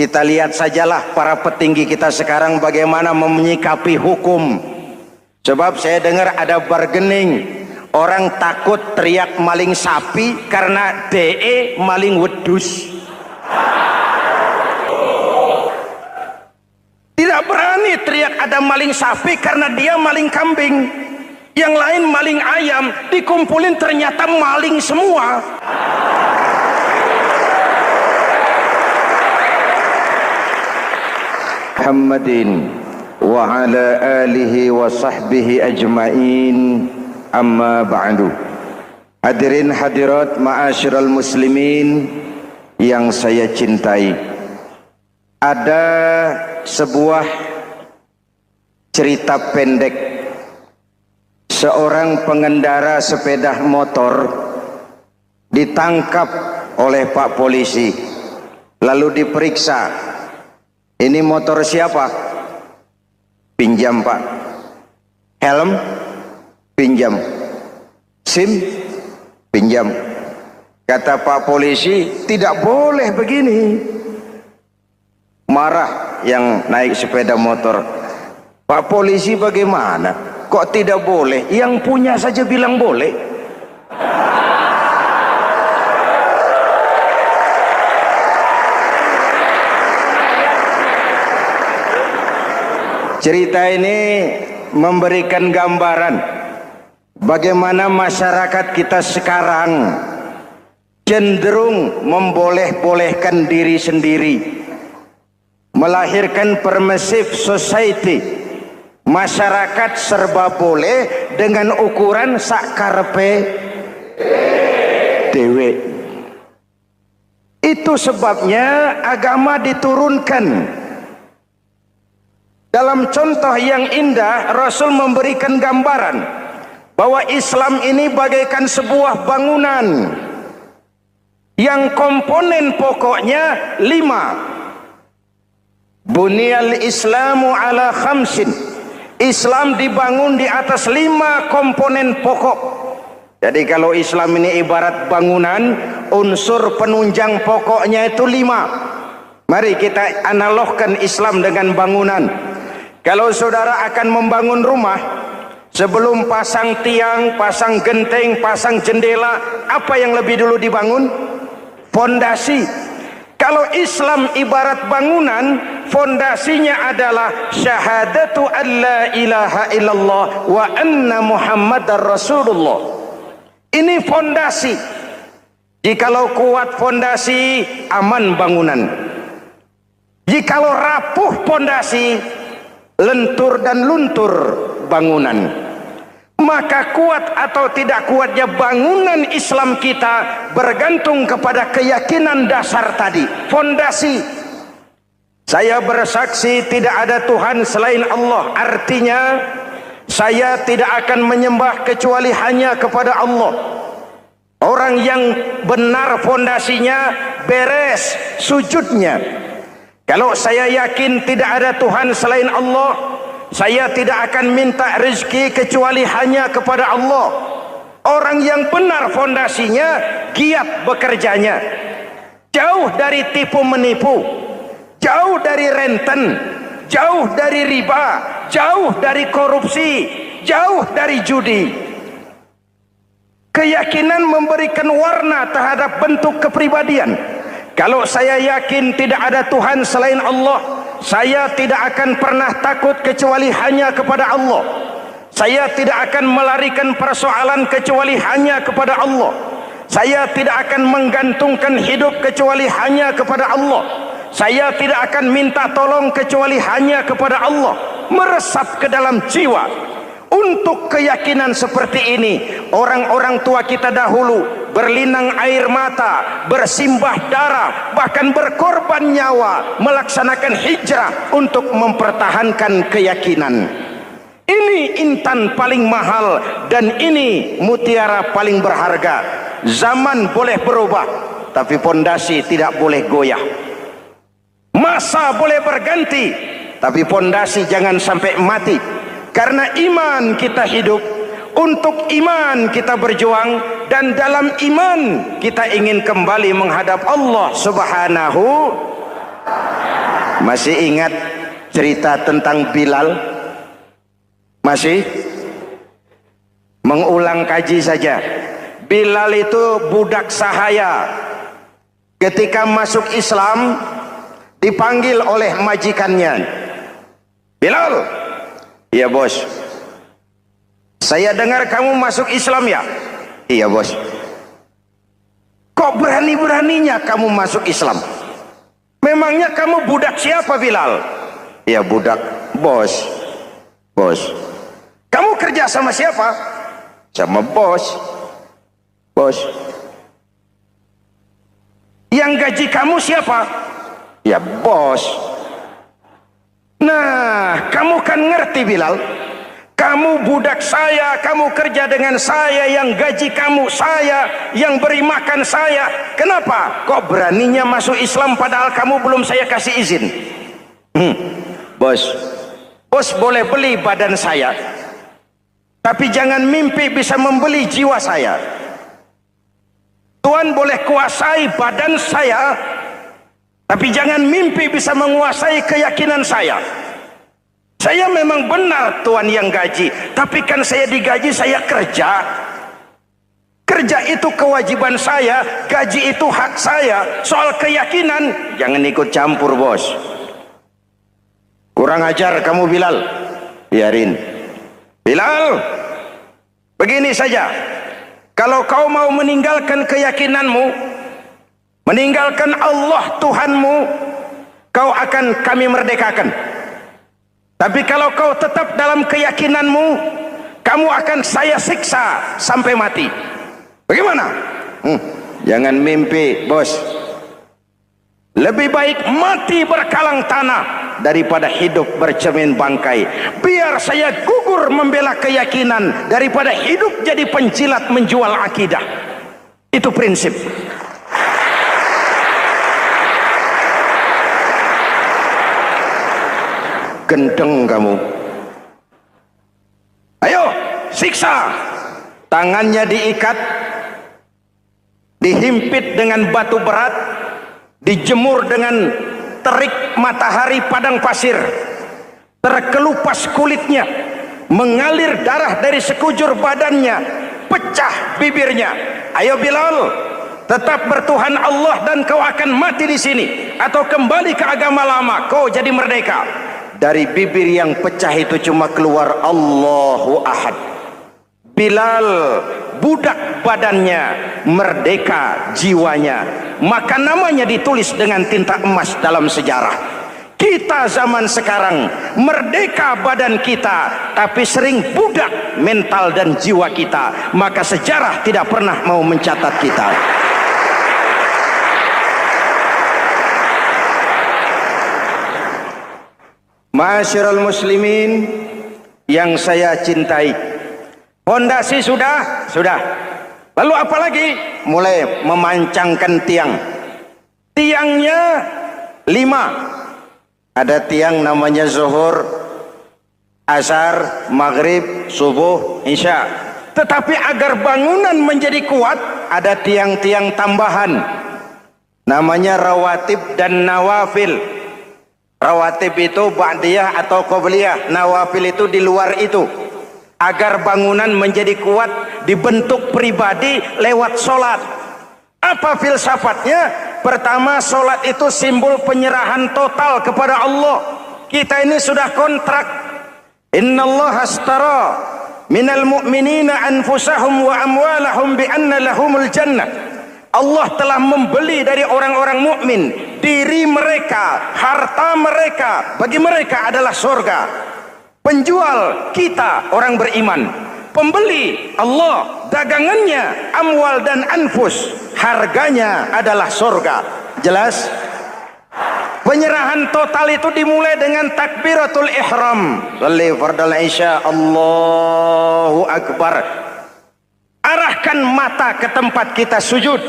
Kita lihat sajalah para petinggi kita sekarang bagaimana menyikapi hukum. Sebab saya dengar ada bargaining, orang takut teriak maling sapi karena DE maling wedus. Tidak berani teriak ada maling sapi karena dia maling kambing. Yang lain maling ayam, dikumpulin ternyata maling semua. Muhammadin wa ala alihi wa sahbihi ajma'in, amma ba'du. Hadirin hadirat ma'asyiral muslimin yang saya cintai, ada sebuah cerita pendek. Seorang pengendara sepeda motor ditangkap oleh Pak polisi, lalu diperiksa. Ini motor siapa? Pinjam Pak. Helm? Pinjam. SIM? Pinjam. Kata Pak polisi, tidak boleh begini. Marah yang naik sepeda motor. Pak polisi bagaimana? Kok tidak boleh? Yang punya saja bilang boleh. Cerita ini memberikan gambaran bagaimana masyarakat kita sekarang cenderung memboleh-bolehkan diri sendiri, melahirkan permissive society. Masyarakat serba boleh dengan ukuran sakarepe dewe. Itu sebabnya agama diturunkan. Dalam contoh yang indah, Rasul memberikan gambaran bahwa Islam ini bagaikan sebuah bangunan yang komponen pokoknya 5. Bunyal Islamu ala khamsin. Islam dibangun di atas 5 komponen pokok. Jadi kalau Islam ini ibarat bangunan, unsur penunjang pokoknya itu 5. Mari kita analogkan Islam dengan bangunan. Kalau saudara akan membangun rumah, sebelum pasang tiang, pasang genteng, pasang jendela, apa yang lebih dulu dibangun? Fondasi. Kalau Islam ibarat bangunan, fondasinya adalah syahadatu an la ilaha illallah wa anna muhammadar rasulullah. Ini fondasi. Jikalau kuat fondasi, aman bangunan. Jikalau rapuh fondasi, lentur dan luntur bangunan. Maka kuat atau tidak kuatnya bangunan Islam kita bergantung kepada keyakinan dasar tadi, fondasi. Saya bersaksi tidak ada Tuhan selain Allah, artinya saya tidak akan menyembah kecuali hanya kepada Allah. Orang yang benar fondasinya beres sujudnya. Kalau saya yakin tidak ada Tuhan selain Allah, saya tidak akan minta rezeki kecuali hanya kepada Allah. Orang yang benar fondasinya, giat bekerjanya, jauh dari tipu menipu, jauh dari renten, jauh dari riba, jauh dari korupsi, jauh dari judi. Keyakinan memberikan warna terhadap bentuk kepribadian. Kalau saya yakin tidak ada Tuhan selain Allah, saya tidak akan pernah takut kecuali hanya kepada Allah. Saya tidak akan melarikan persoalan kecuali hanya kepada Allah. Saya tidak akan menggantungkan hidup kecuali hanya kepada Allah. Saya tidak akan minta tolong kecuali hanya kepada Allah. Meresap ke dalam jiwa. Untuk keyakinan seperti ini, orang-orang tua kita dahulu berlinang air mata, bersimbah darah, bahkan berkorban nyawa, melaksanakan hijrah untuk mempertahankan keyakinan. Ini intan paling mahal dan ini mutiara paling berharga. Zaman boleh berubah, tapi pondasi tidak boleh goyah. Masa boleh berganti, tapi pondasi jangan sampai mati. Karena iman kita hidup, untuk iman kita berjuang, dan dalam iman kita ingin kembali menghadap Allah Subhanahu Masih ingat cerita tentang Bilal? Masih? Mengulang kaji saja. Bilal itu budak sahaya. Ketika masuk Islam, dipanggil oleh majikannya. Bilal, iya bos. Saya dengar kamu masuk Islam ya? Iya bos. Kok berani-beraninya kamu masuk Islam? Memangnya kamu budak siapa Bilal? Ya budak bos. Bos. Kamu kerja sama siapa? Sama bos. Bos. Yang gaji kamu siapa? Ya bos. Nah, kamu kan ngerti Bilal. Kamu budak saya, kamu kerja dengan saya, yang gaji kamu saya, yang beri makan saya. Kenapa? Kok beraninya masuk Islam padahal kamu belum saya kasih izin? Bos, bos boleh beli badan saya, tapi jangan mimpi bisa membeli jiwa saya. Tuhan boleh kuasai badan saya, tapi jangan mimpi bisa menguasai keyakinan saya. Saya memang benar Tuhan yang gaji, tapi kan saya digaji, saya kerja. Kerja itu kewajiban saya, gaji itu hak saya. Soal keyakinan, jangan ikut campur bos. Kurang ajar kamu Bilal. Biarin. Bilal, begini saja. Kalau kau mau meninggalkan keyakinanmu, meninggalkan Allah Tuhanmu, kau akan kami merdekakan. Tapi kalau kau tetap dalam keyakinanmu, kamu akan saya siksa sampai mati. Bagaimana? Jangan mimpi bos. Lebih baik mati berkalang tanah daripada hidup bercermin bangkai. Biar saya gugur membela keyakinan daripada hidup jadi penjilat menjual akidah. Itu prinsip. Gendeng kamu. Ayo siksa. Tangannya diikat, dihimpit dengan batu berat, dijemur dengan terik matahari padang pasir, terkelupas kulitnya, mengalir darah dari sekujur badannya, pecah bibirnya. Ayo Bilal, tetap bertuhan Allah dan kau akan mati di sini, atau kembali ke agama lama, kau jadi merdeka. Dari bibir yang pecah itu cuma keluar Allahu Ahad. Bilal budak badannya, merdeka jiwanya, maka namanya ditulis dengan tinta emas dalam sejarah. Kita zaman sekarang merdeka badan kita, tapi sering budak mental dan jiwa kita, maka sejarah tidak pernah mau mencatat kita. Ma'asyiral muslimin yang saya cintai, fondasi sudah. Lalu apa lagi? Mulai memancangkan tiang. Tiangnya 5. Ada tiang namanya zuhur, asar, maghrib, subuh, isya. Tetapi agar bangunan menjadi kuat, ada tiang-tiang tambahan. Namanya rawatib dan nawafil. Rawatib itu ba'diyah atau qobliyah, nawafil itu di luar itu. Agar bangunan menjadi kuat, dibentuk pribadi lewat sholat. Apa filsafatnya? Pertama, sholat itu simbol penyerahan total kepada Allah. Kita ini sudah kontrak. Innallaha astara minal mu'minina anfusahum wa amwalahum bi anna lahumul jannah. Allah telah membeli dari orang-orang mukmin diri mereka, harta mereka, bagi mereka adalah surga. Penjual kita orang beriman, pembeli Allah, dagangannya amwal dan anfus, harganya adalah surga. Jelas? Penyerahan total itu dimulai dengan takbiratul ihram. Shalli fardal isya, Allahu akbar. Arahkan mata ke tempat kita sujud.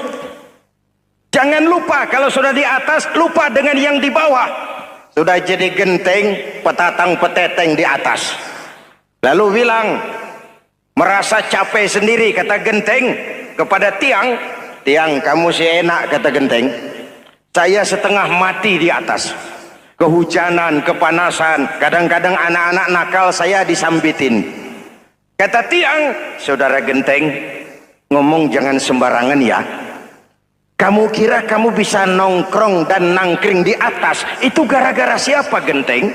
Jangan lupa kalau sudah di atas, lupa dengan yang di bawah. Sudah jadi genteng, petatang peteteng di atas. Lalu bilang, merasa capek sendiri, kata genteng kepada tiang. Tiang, kamu sih enak, kata genteng. Saya setengah mati di atas. kehujanan, kepanasan, kadang-kadang anak-anak nakal saya disambitin. Kata tiang, saudara Genteng, ngomong jangan sembarangan ya. Kamu kira kamu bisa nongkrong dan nangkring di atas, itu gara-gara siapa Genteng?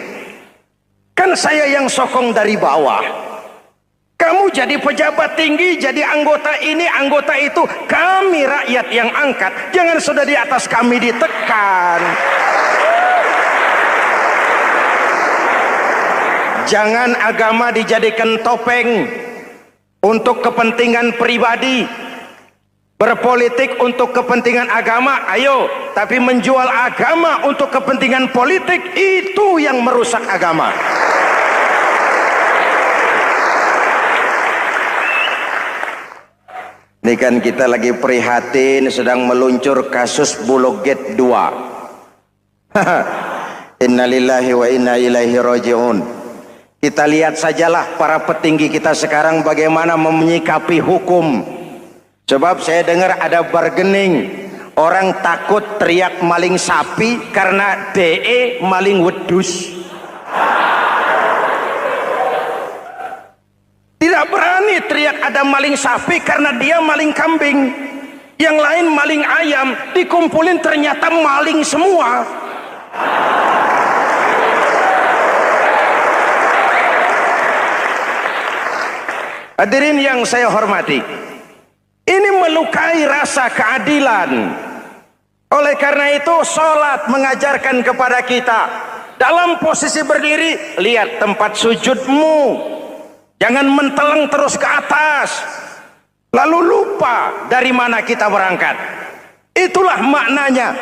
Kan saya yang sokong dari bawah. Kamu jadi pejabat tinggi, jadi anggota ini, anggota itu. Kami rakyat yang angkat. Jangan sudah di atas kami ditekan. Jangan agama dijadikan topeng untuk kepentingan pribadi. Berpolitik untuk kepentingan agama, ayo. Tapi menjual agama untuk kepentingan politik, itu yang merusak agama. Ini kan kita lagi prihatin sedang meluncur kasus Bulog Gate 2. Innalillahi wa inna ilaihi raji'un. Kita lihat sajalah para petinggi kita sekarang bagaimana menyikapi hukum. Sebab saya dengar ada bargaining. Orang takut teriak maling sapi karena DE maling wedus. Tidak berani teriak ada maling sapi karena dia maling kambing. Yang lain maling ayam, dikumpulin ternyata maling semua. Hadirin yang saya hormati, ini melukai rasa keadilan. Oleh karena itu sholat mengajarkan kepada kita, dalam posisi berdiri, lihat tempat sujudmu. Jangan menteleng terus ke atas, lalu lupa dari mana kita berangkat. Itulah maknanya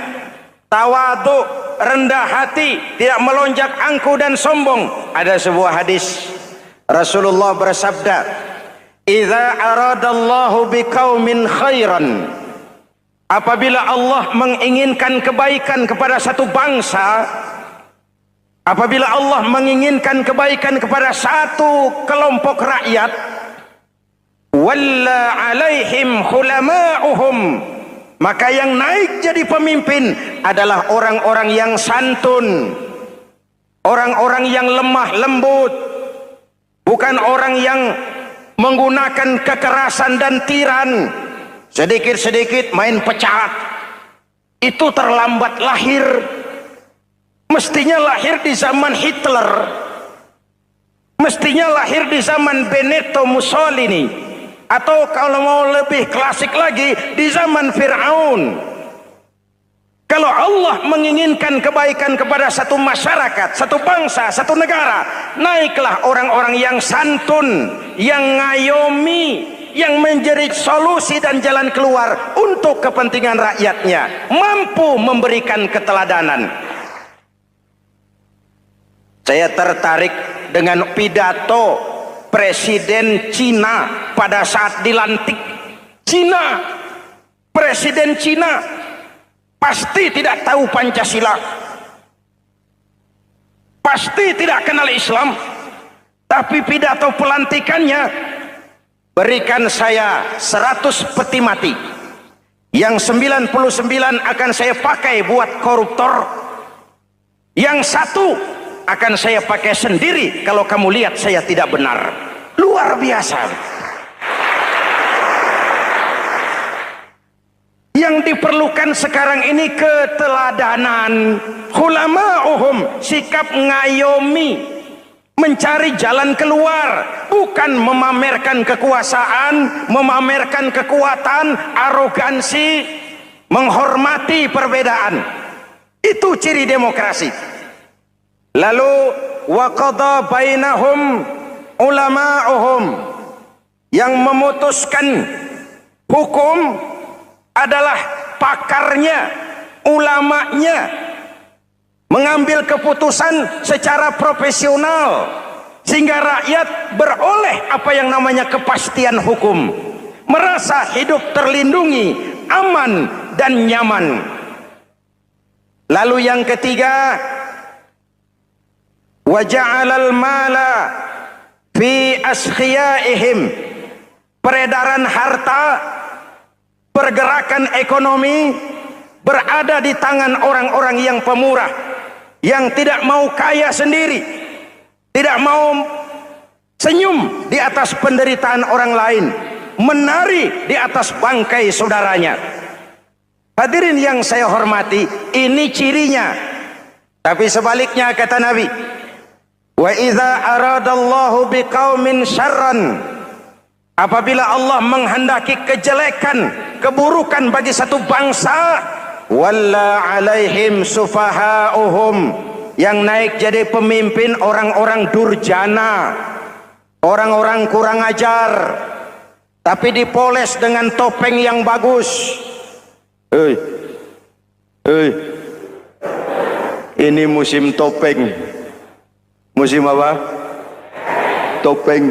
tawadhu, rendah hati, tidak melonjak angku dan sombong. Ada sebuah hadis Rasulullah bersabda, "Idza aradallahu biqaumin khairan." Apabila Allah menginginkan kebaikan kepada satu bangsa, apabila Allah menginginkan kebaikan kepada satu kelompok rakyat, walla alaihim khulama'uhum, maka yang naik jadi pemimpin adalah orang-orang yang santun, orang-orang yang lemah lembut, bukan orang yang menggunakan kekerasan dan tiran. Sedikit-sedikit main pecat, itu terlambat lahir. Mestinya lahir di zaman Hitler, mestinya lahir di zaman Benito Mussolini, atau kalau mau lebih klasik lagi di zaman Fir'aun. Kalau Allah menginginkan kebaikan kepada satu masyarakat, satu bangsa, satu negara, naiklah orang-orang yang santun, yang ngayomi, yang menjadi solusi dan jalan keluar untuk kepentingan rakyatnya, mampu memberikan keteladanan. Saya tertarik dengan pidato Presiden Cina pada saat dilantik. Cina, Presiden Cina pasti tidak tahu Pancasila, pasti tidak kenal Islam, tapi pidato pelantikannya, berikan saya 100 peti mati, yang 99 akan saya pakai buat koruptor, yang satu akan saya pakai sendiri kalau kamu lihat saya tidak benar. Luar biasa. Yang diperlukan sekarang ini keteladanan, hulama'uhum, sikap ngayomi, mencari jalan keluar, bukan memamerkan kekuasaan, memamerkan kekuatan, arogansi, menghormati perbedaan. Itu ciri demokrasi. Lalu waqadha bainahum ulama'uhum, yang memutuskan hukum adalah pakarnya, ulamanya, mengambil keputusan secara profesional sehingga rakyat beroleh apa yang namanya kepastian hukum, merasa hidup terlindungi, aman dan nyaman. Lalu yang ketiga, wa ja'alal mala fi askhiyaihim, peredaran harta, pergerakan ekonomi berada di tangan orang-orang yang pemurah, yang tidak mau kaya sendiri, tidak mau senyum di atas penderitaan orang lain, menari di atas bangkai saudaranya. Hadirin yang saya hormati, ini cirinya. Tapi sebaliknya kata Nabi, wa idza aradallahu biqaumin syarran, apabila Allah menghendaki kejelekan, keburukan bagi satu bangsa, walla alaihim sufahauhum, yang naik jadi pemimpin orang-orang durjana, orang-orang kurang ajar, tapi dipoles dengan topeng yang bagus. Ini musim topeng. Musim apa? Topeng.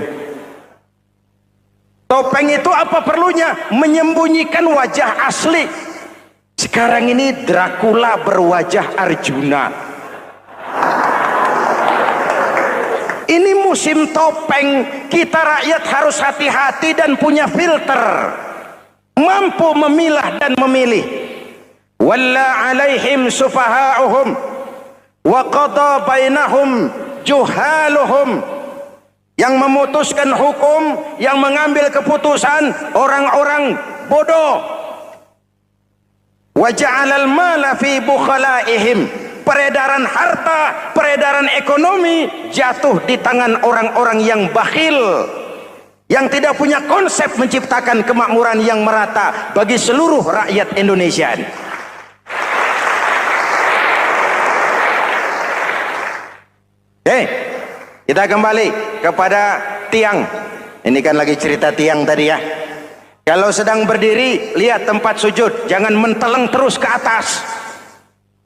Topeng itu apa perlunya? Menyembunyikan wajah asli. Sekarang ini Dracula berwajah Arjuna. Ini musim topeng. Kita rakyat harus hati-hati dan punya filter, mampu memilah dan memilih. Walla alaihim sufahauhum wa qada bainahum juhaluhum, yang memutuskan hukum, yang mengambil keputusan orang-orang bodoh. Wa ja'alal mala fi bukhalaihim, peredaran harta, peredaran ekonomi jatuh di tangan orang-orang yang bakhil, yang tidak punya konsep menciptakan kemakmuran yang merata bagi seluruh rakyat Indonesia. Kita kembali kepada tiang. Ini kan lagi cerita tiang tadi ya. Kalau sedang berdiri, lihat tempat sujud, jangan menteleng terus ke atas.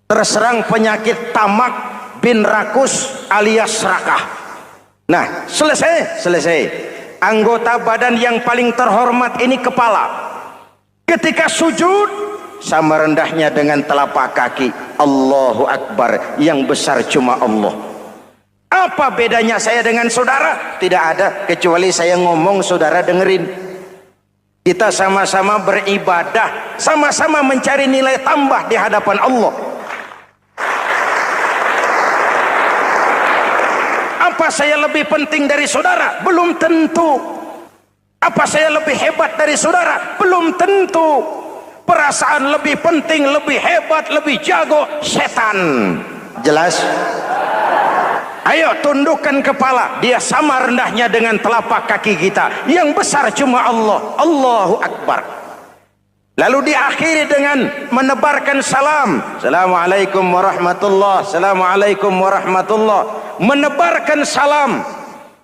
Terserang penyakit tamak bin rakus alias serakah. Nah, selesai. Anggota badan yang paling terhormat ini kepala. Ketika sujud, sama rendahnya dengan telapak kaki. Allahu Akbar, yang besar cuma Allah. Apa bedanya saya dengan saudara? Tidak ada, kecuali saya ngomong saudara dengerin. Kita sama-sama beribadah, sama-sama mencari nilai tambah di hadapan Allah. Apa saya lebih penting dari saudara? Belum tentu. Apa saya lebih hebat dari saudara? Belum tentu. Perasaan lebih penting, lebih hebat, lebih jago setan. Jelas? Ayo tundukkan kepala, dia sama rendahnya dengan telapak kaki kita. Yang besar cuma Allah. Allahu Akbar. Lalu diakhiri dengan menebarkan salam. Assalamualaikum warahmatullah. Assalamualaikum warahmatullah. Menebarkan salam,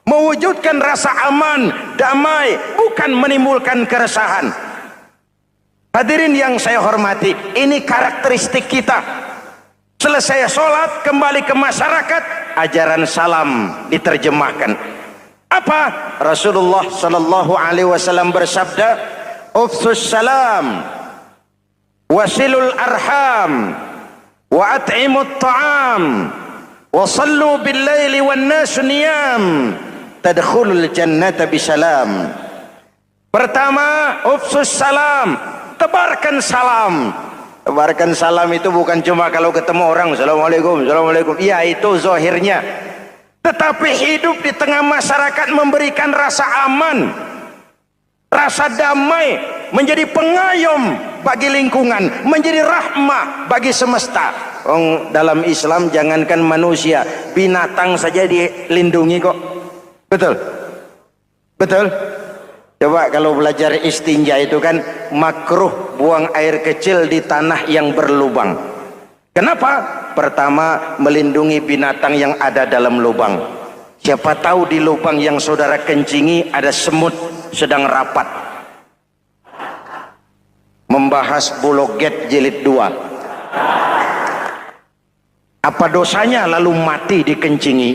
mewujudkan rasa aman, damai, bukan menimbulkan keresahan. Hadirin yang saya hormati, ini karakteristik kita. Selesai sholat, kembali ke masyarakat, ajaran salam diterjemahkan. Apa? Rasulullah sallallahu alaihi wasallam bersabda, "Ufsus salam, wasilul arham, wa at'imut ta'am, wa sallu bil laili wan nasu niyam, tadkhulul jannata bisalam." Pertama, ufsus salam, tebarkan salam. Tebarkan salam itu bukan cuma kalau ketemu orang assalamualaikum, assalamualaikum. Ya, itu zahirnya. Tetapi hidup di tengah masyarakat memberikan rasa aman, rasa damai, menjadi pengayom bagi lingkungan, menjadi rahmah bagi semesta. Dalam Islam jangankan manusia, binatang saja dilindungi kok. Betul? Betul? Coba kalau belajar istinja itu kan makruh buang air kecil di tanah yang berlubang. Kenapa? Pertama, melindungi binatang yang ada dalam lubang. Siapa tahu di lubang yang saudara kencingi ada semut sedang rapat. Membahas Buloget jilid 2. Apa dosanya lalu mati dikencingi?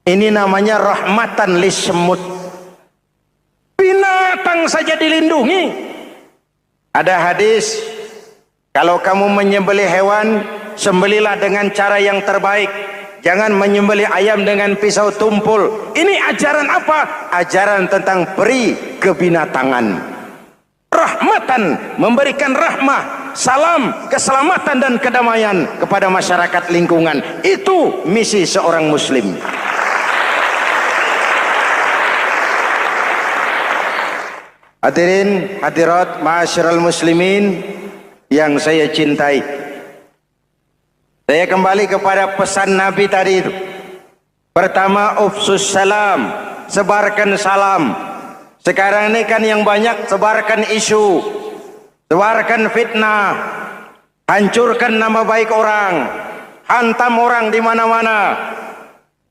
Ini namanya rahmatan lis semut. Binatang saja dilindungi. Ada hadis, kalau kamu menyembelih hewan, sembelilah dengan cara yang terbaik. Jangan menyembelih ayam dengan pisau tumpul. Ini ajaran apa? Ajaran tentang peri kebinatangan. Rahmatan, memberikan rahmah. salam, keselamatan dan kedamaian kepada masyarakat lingkungan. Itu misi seorang muslim. Hadirin hadirat ma'asyiral muslimin yang saya cintai, saya kembali kepada pesan Nabi tadi itu. Pertama, ufsus salam, sebarkan salam. Sekarang ini kan yang banyak sebarkan isu, sebarkan fitnah, hancurkan nama baik orang, hantam orang di mana-mana.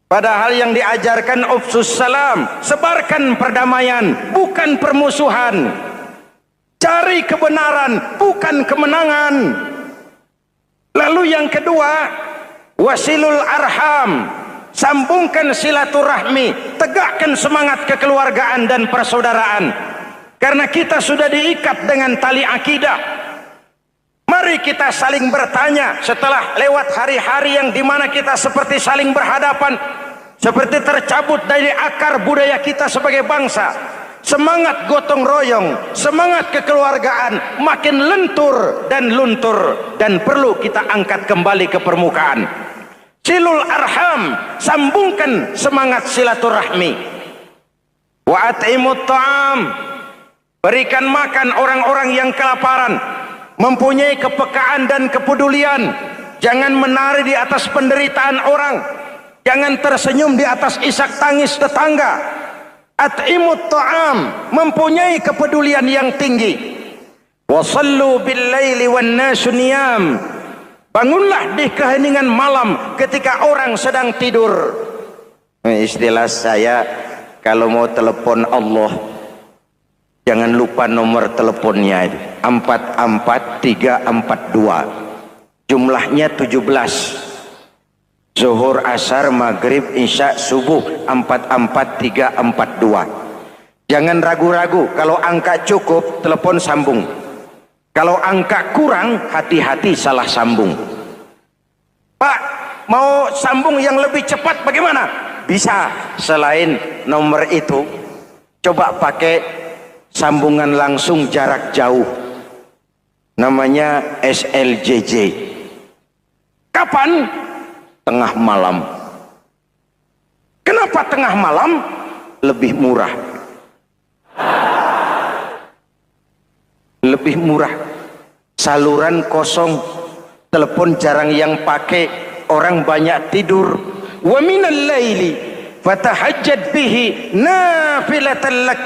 Padahal yang diajarkan ufsus salam, sebarkan perdamaian, bukan permusuhan. Cari kebenaran, bukan kemenangan. Lalu yang kedua, wasilul arham, sambungkan silaturahmi, tegakkan semangat kekeluargaan dan persaudaraan. Karena kita sudah diikat dengan tali akidah. Mari kita saling bertanya setelah lewat hari-hari yang dimana kita seperti saling berhadapan, seperti tercabut dari akar budaya kita sebagai bangsa. Semangat gotong royong, semangat kekeluargaan makin lentur dan luntur, dan perlu kita angkat kembali ke permukaan. Silul arham, sambungkan semangat silaturahmi. Wa at'imut ta'am, berikan makan orang-orang yang kelaparan, mempunyai kepekaan dan kepedulian. Jangan menari di atas penderitaan orang, jangan tersenyum di atas isak tangis tetangga. At'imut ta'am, mempunyai kepedulian yang tinggi. Wa sallu bil laili wan nasu niyam, bangunlah di keheningan malam ketika orang sedang tidur. Istilah saya, kalau mau telepon Allah, jangan lupa nomor teleponnya itu 44342. Jumlahnya 17. Zuhur, asar, maghrib, isya, subuh 44342. Jangan ragu-ragu, kalau angka cukup telepon sambung. Kalau angka kurang, hati-hati salah sambung. Pak, mau sambung yang lebih cepat bagaimana? Bisa. Selain nomor itu, coba pakai sambungan langsung jarak jauh. Namanya SLJJ. Kapan? Tengah malam. Kenapa tengah malam? Lebih murah. Lebih murah. Saluran kosong, telepon jarang yang pakai, orang banyak tidur. Wa minal laili fatahajjad bihi nafilatan lak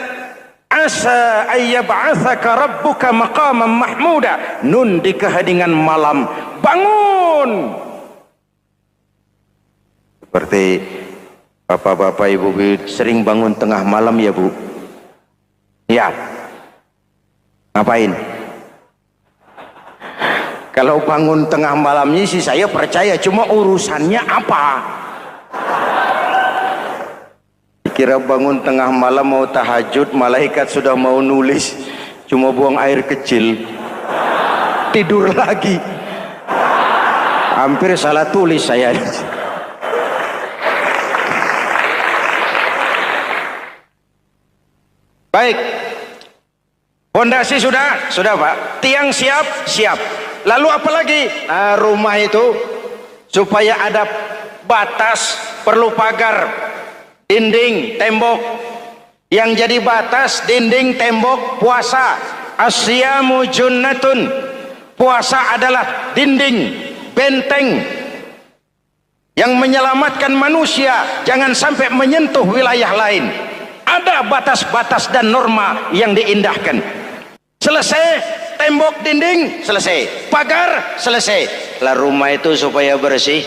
asa ayyab'atsaka rabbuka maqaman mahmuda. Nun di keheningan malam, bangun. Seperti bapak-bapak, ibu-ibu sering bangun tengah malam ya Bu? Ya. Ngapain? Kalau bangun tengah malamnya sih saya percaya, cuma urusannya apa? Kira bangun tengah malam mau tahajud, malaikat sudah mau nulis, cuma buang air kecil, tidur lagi. Hampir salah tulis saya. Baik, fondasi sudah Pak, tiang siap. Lalu apa lagi? Nah, rumah itu supaya ada batas, perlu pagar, dinding, tembok. Yang jadi batas, dinding, tembok, puasa. Asyamu junnatun, puasa adalah dinding, benteng yang menyelamatkan manusia jangan sampai menyentuh wilayah lain. Ada batas-batas dan norma yang diindahkan. Selesai, tembok, dinding, selesai. Pagar, selesai. Lah rumah itu supaya bersih,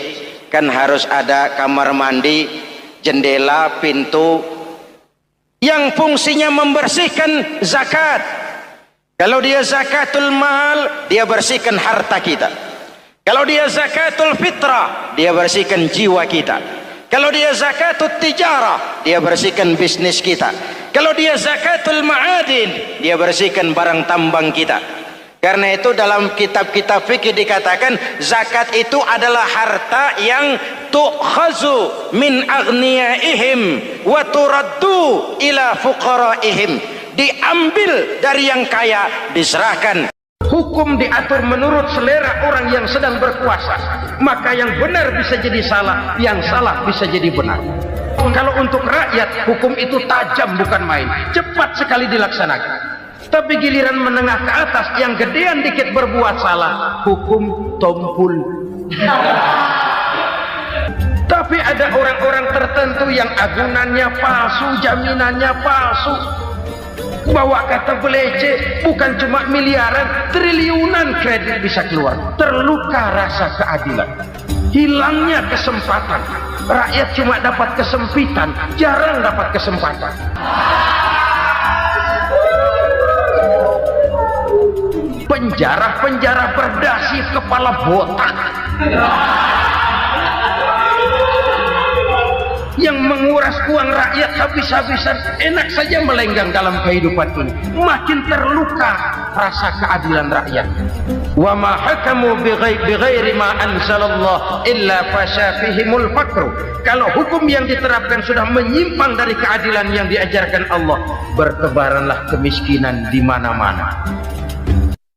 kan harus ada kamar mandi, jendela, pintu, yang fungsinya membersihkan zakat. Kalau dia zakatul mal, dia bersihkan harta kita. Kalau dia zakatul fitrah, dia bersihkan jiwa kita. Kalau dia zakatul tijarah, dia bersihkan bisnis kita. Kalau dia zakatul ma'adin, dia bersihkan barang tambang kita. Karena itu dalam kitab-kitab fikih dikatakan zakat itu adalah harta yang tu'khazu min aghniyaihim wa turaddu ila fuqaraihim. Diambil dari yang kaya, diserahkan hukum diatur menurut selera orang yang sedang berkuasa, maka yang benar bisa jadi salah, yang salah bisa jadi benar. Kalau untuk rakyat, hukum itu tajam bukan main, cepat sekali dilaksanakan. Tapi giliran menengah ke atas yang gedean dikit berbuat salah, hukum tompul. Tapi ada orang-orang tertentu yang agunannya palsu, jaminannya palsu, bawa kata belece, bukan cuma miliaran, triliunan kredit bisa keluar. Terluka rasa keadilan, hilangnya kesempatan. Rakyat cuma dapat kesempitan, jarang dapat kesempatan. Penjara-penjara berdasi kepala botak yang menguras uang rakyat habis-habisan, enak saja melenggang dalam kehidupan ini. Makin terluka rasa keadilan rakyat. Wa ma hakamu bighairi ma anzalallah illa fasafihimul faqru. Kalau hukum yang diterapkan sudah menyimpang dari keadilan yang diajarkan Allah, bertebaranlah kemiskinan di mana-mana.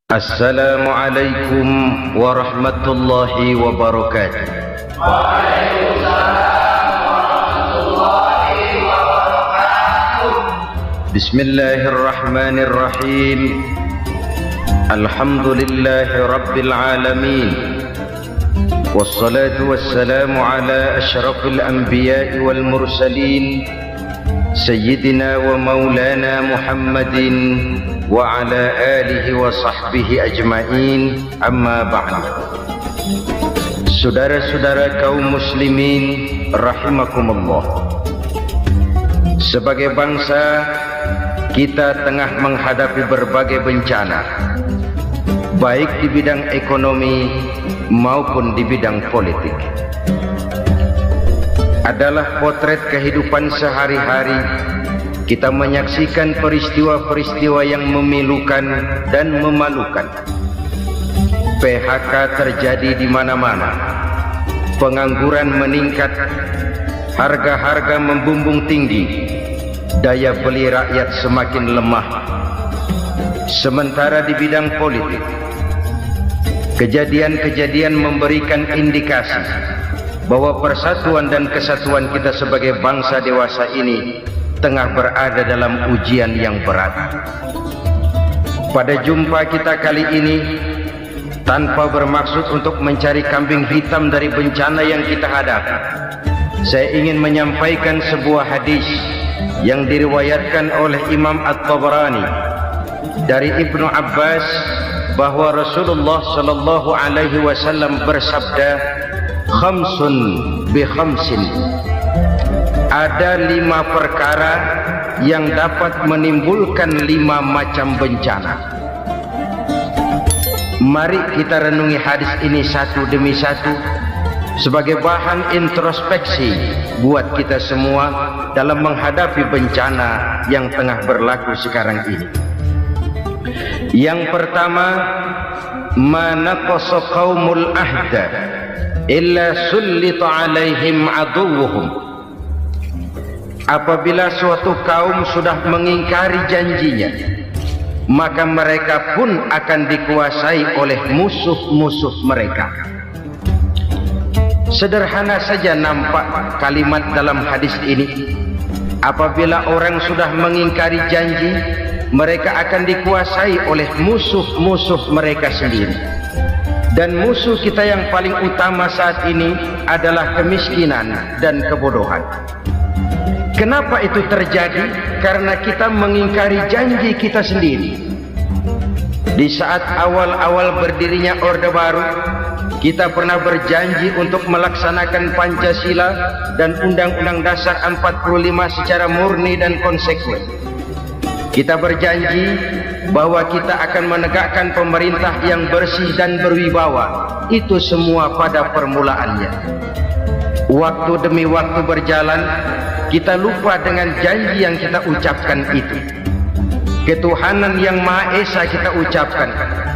Assalamualaikum warahmatullahi wabarakatuh. Bismillahirrahmanirrahim. Alhamdulillahi rabbil alamin. Wassalatu wassalamu ala asyrafil anbiya'i wal mursalin, Sayyidina wa maulana Muhammadin wa ala alihi wa sahbihi ajma'in, amma ba'd. Saudara-saudara kaum muslimin rahimakumullah, sebagai bangsa kita tengah menghadapi berbagai bencana, baik di bidang ekonomi maupun di bidang politik. Adalah potret kehidupan sehari-hari. Kita menyaksikan peristiwa-peristiwa yang memilukan dan memalukan. PHK terjadi di mana-mana, pengangguran meningkat, harga-harga membumbung tinggi, daya beli rakyat semakin lemah. Sementara di bidang politik, kejadian-kejadian memberikan indikasi bahwa persatuan dan kesatuan kita sebagai bangsa dewasa ini tengah berada dalam ujian yang berat. Pada jumpa kita kali ini, tanpa bermaksud untuk mencari kambing hitam dari bencana yang kita hadapi, saya ingin menyampaikan sebuah hadis yang diriwayatkan oleh Imam At-Tabarani dari Ibnu Abbas bahwa Rasulullah sallallahu alaihi wasallam bersabda, khamsun bi khamsin. Ada 5 perkara yang dapat menimbulkan 5 macam bencana. Mari kita renungi hadis ini satu demi satu sebagai bahan introspeksi buat kita semua dalam menghadapi bencana yang tengah berlaku sekarang ini. Yang pertama, manaqasa qaumul ahda illa sullita alaihim aduwwuhum. Apabila suatu kaum sudah mengingkari janjinya, maka mereka pun akan dikuasai oleh musuh-musuh mereka. Sederhana saja nampak kalimat dalam hadis ini. Apabila orang sudah mengingkari janji, mereka akan dikuasai oleh musuh-musuh mereka sendiri. Dan musuh kita yang paling utama saat ini adalah kemiskinan dan kebodohan. Kenapa itu terjadi? Karena kita mengingkari janji kita sendiri. Di saat awal-awal berdirinya Orde Baru, kita pernah berjanji untuk melaksanakan Pancasila dan Undang-Undang Dasar 45 secara murni dan konsekuen. Kita berjanji bahwa kita akan menegakkan pemerintah yang bersih dan berwibawa. Itu semua pada permulaannya. Waktu demi waktu berjalan, kita lupa dengan janji yang kita ucapkan itu. Ketuhanan yang Maha Esa kita ucapkan,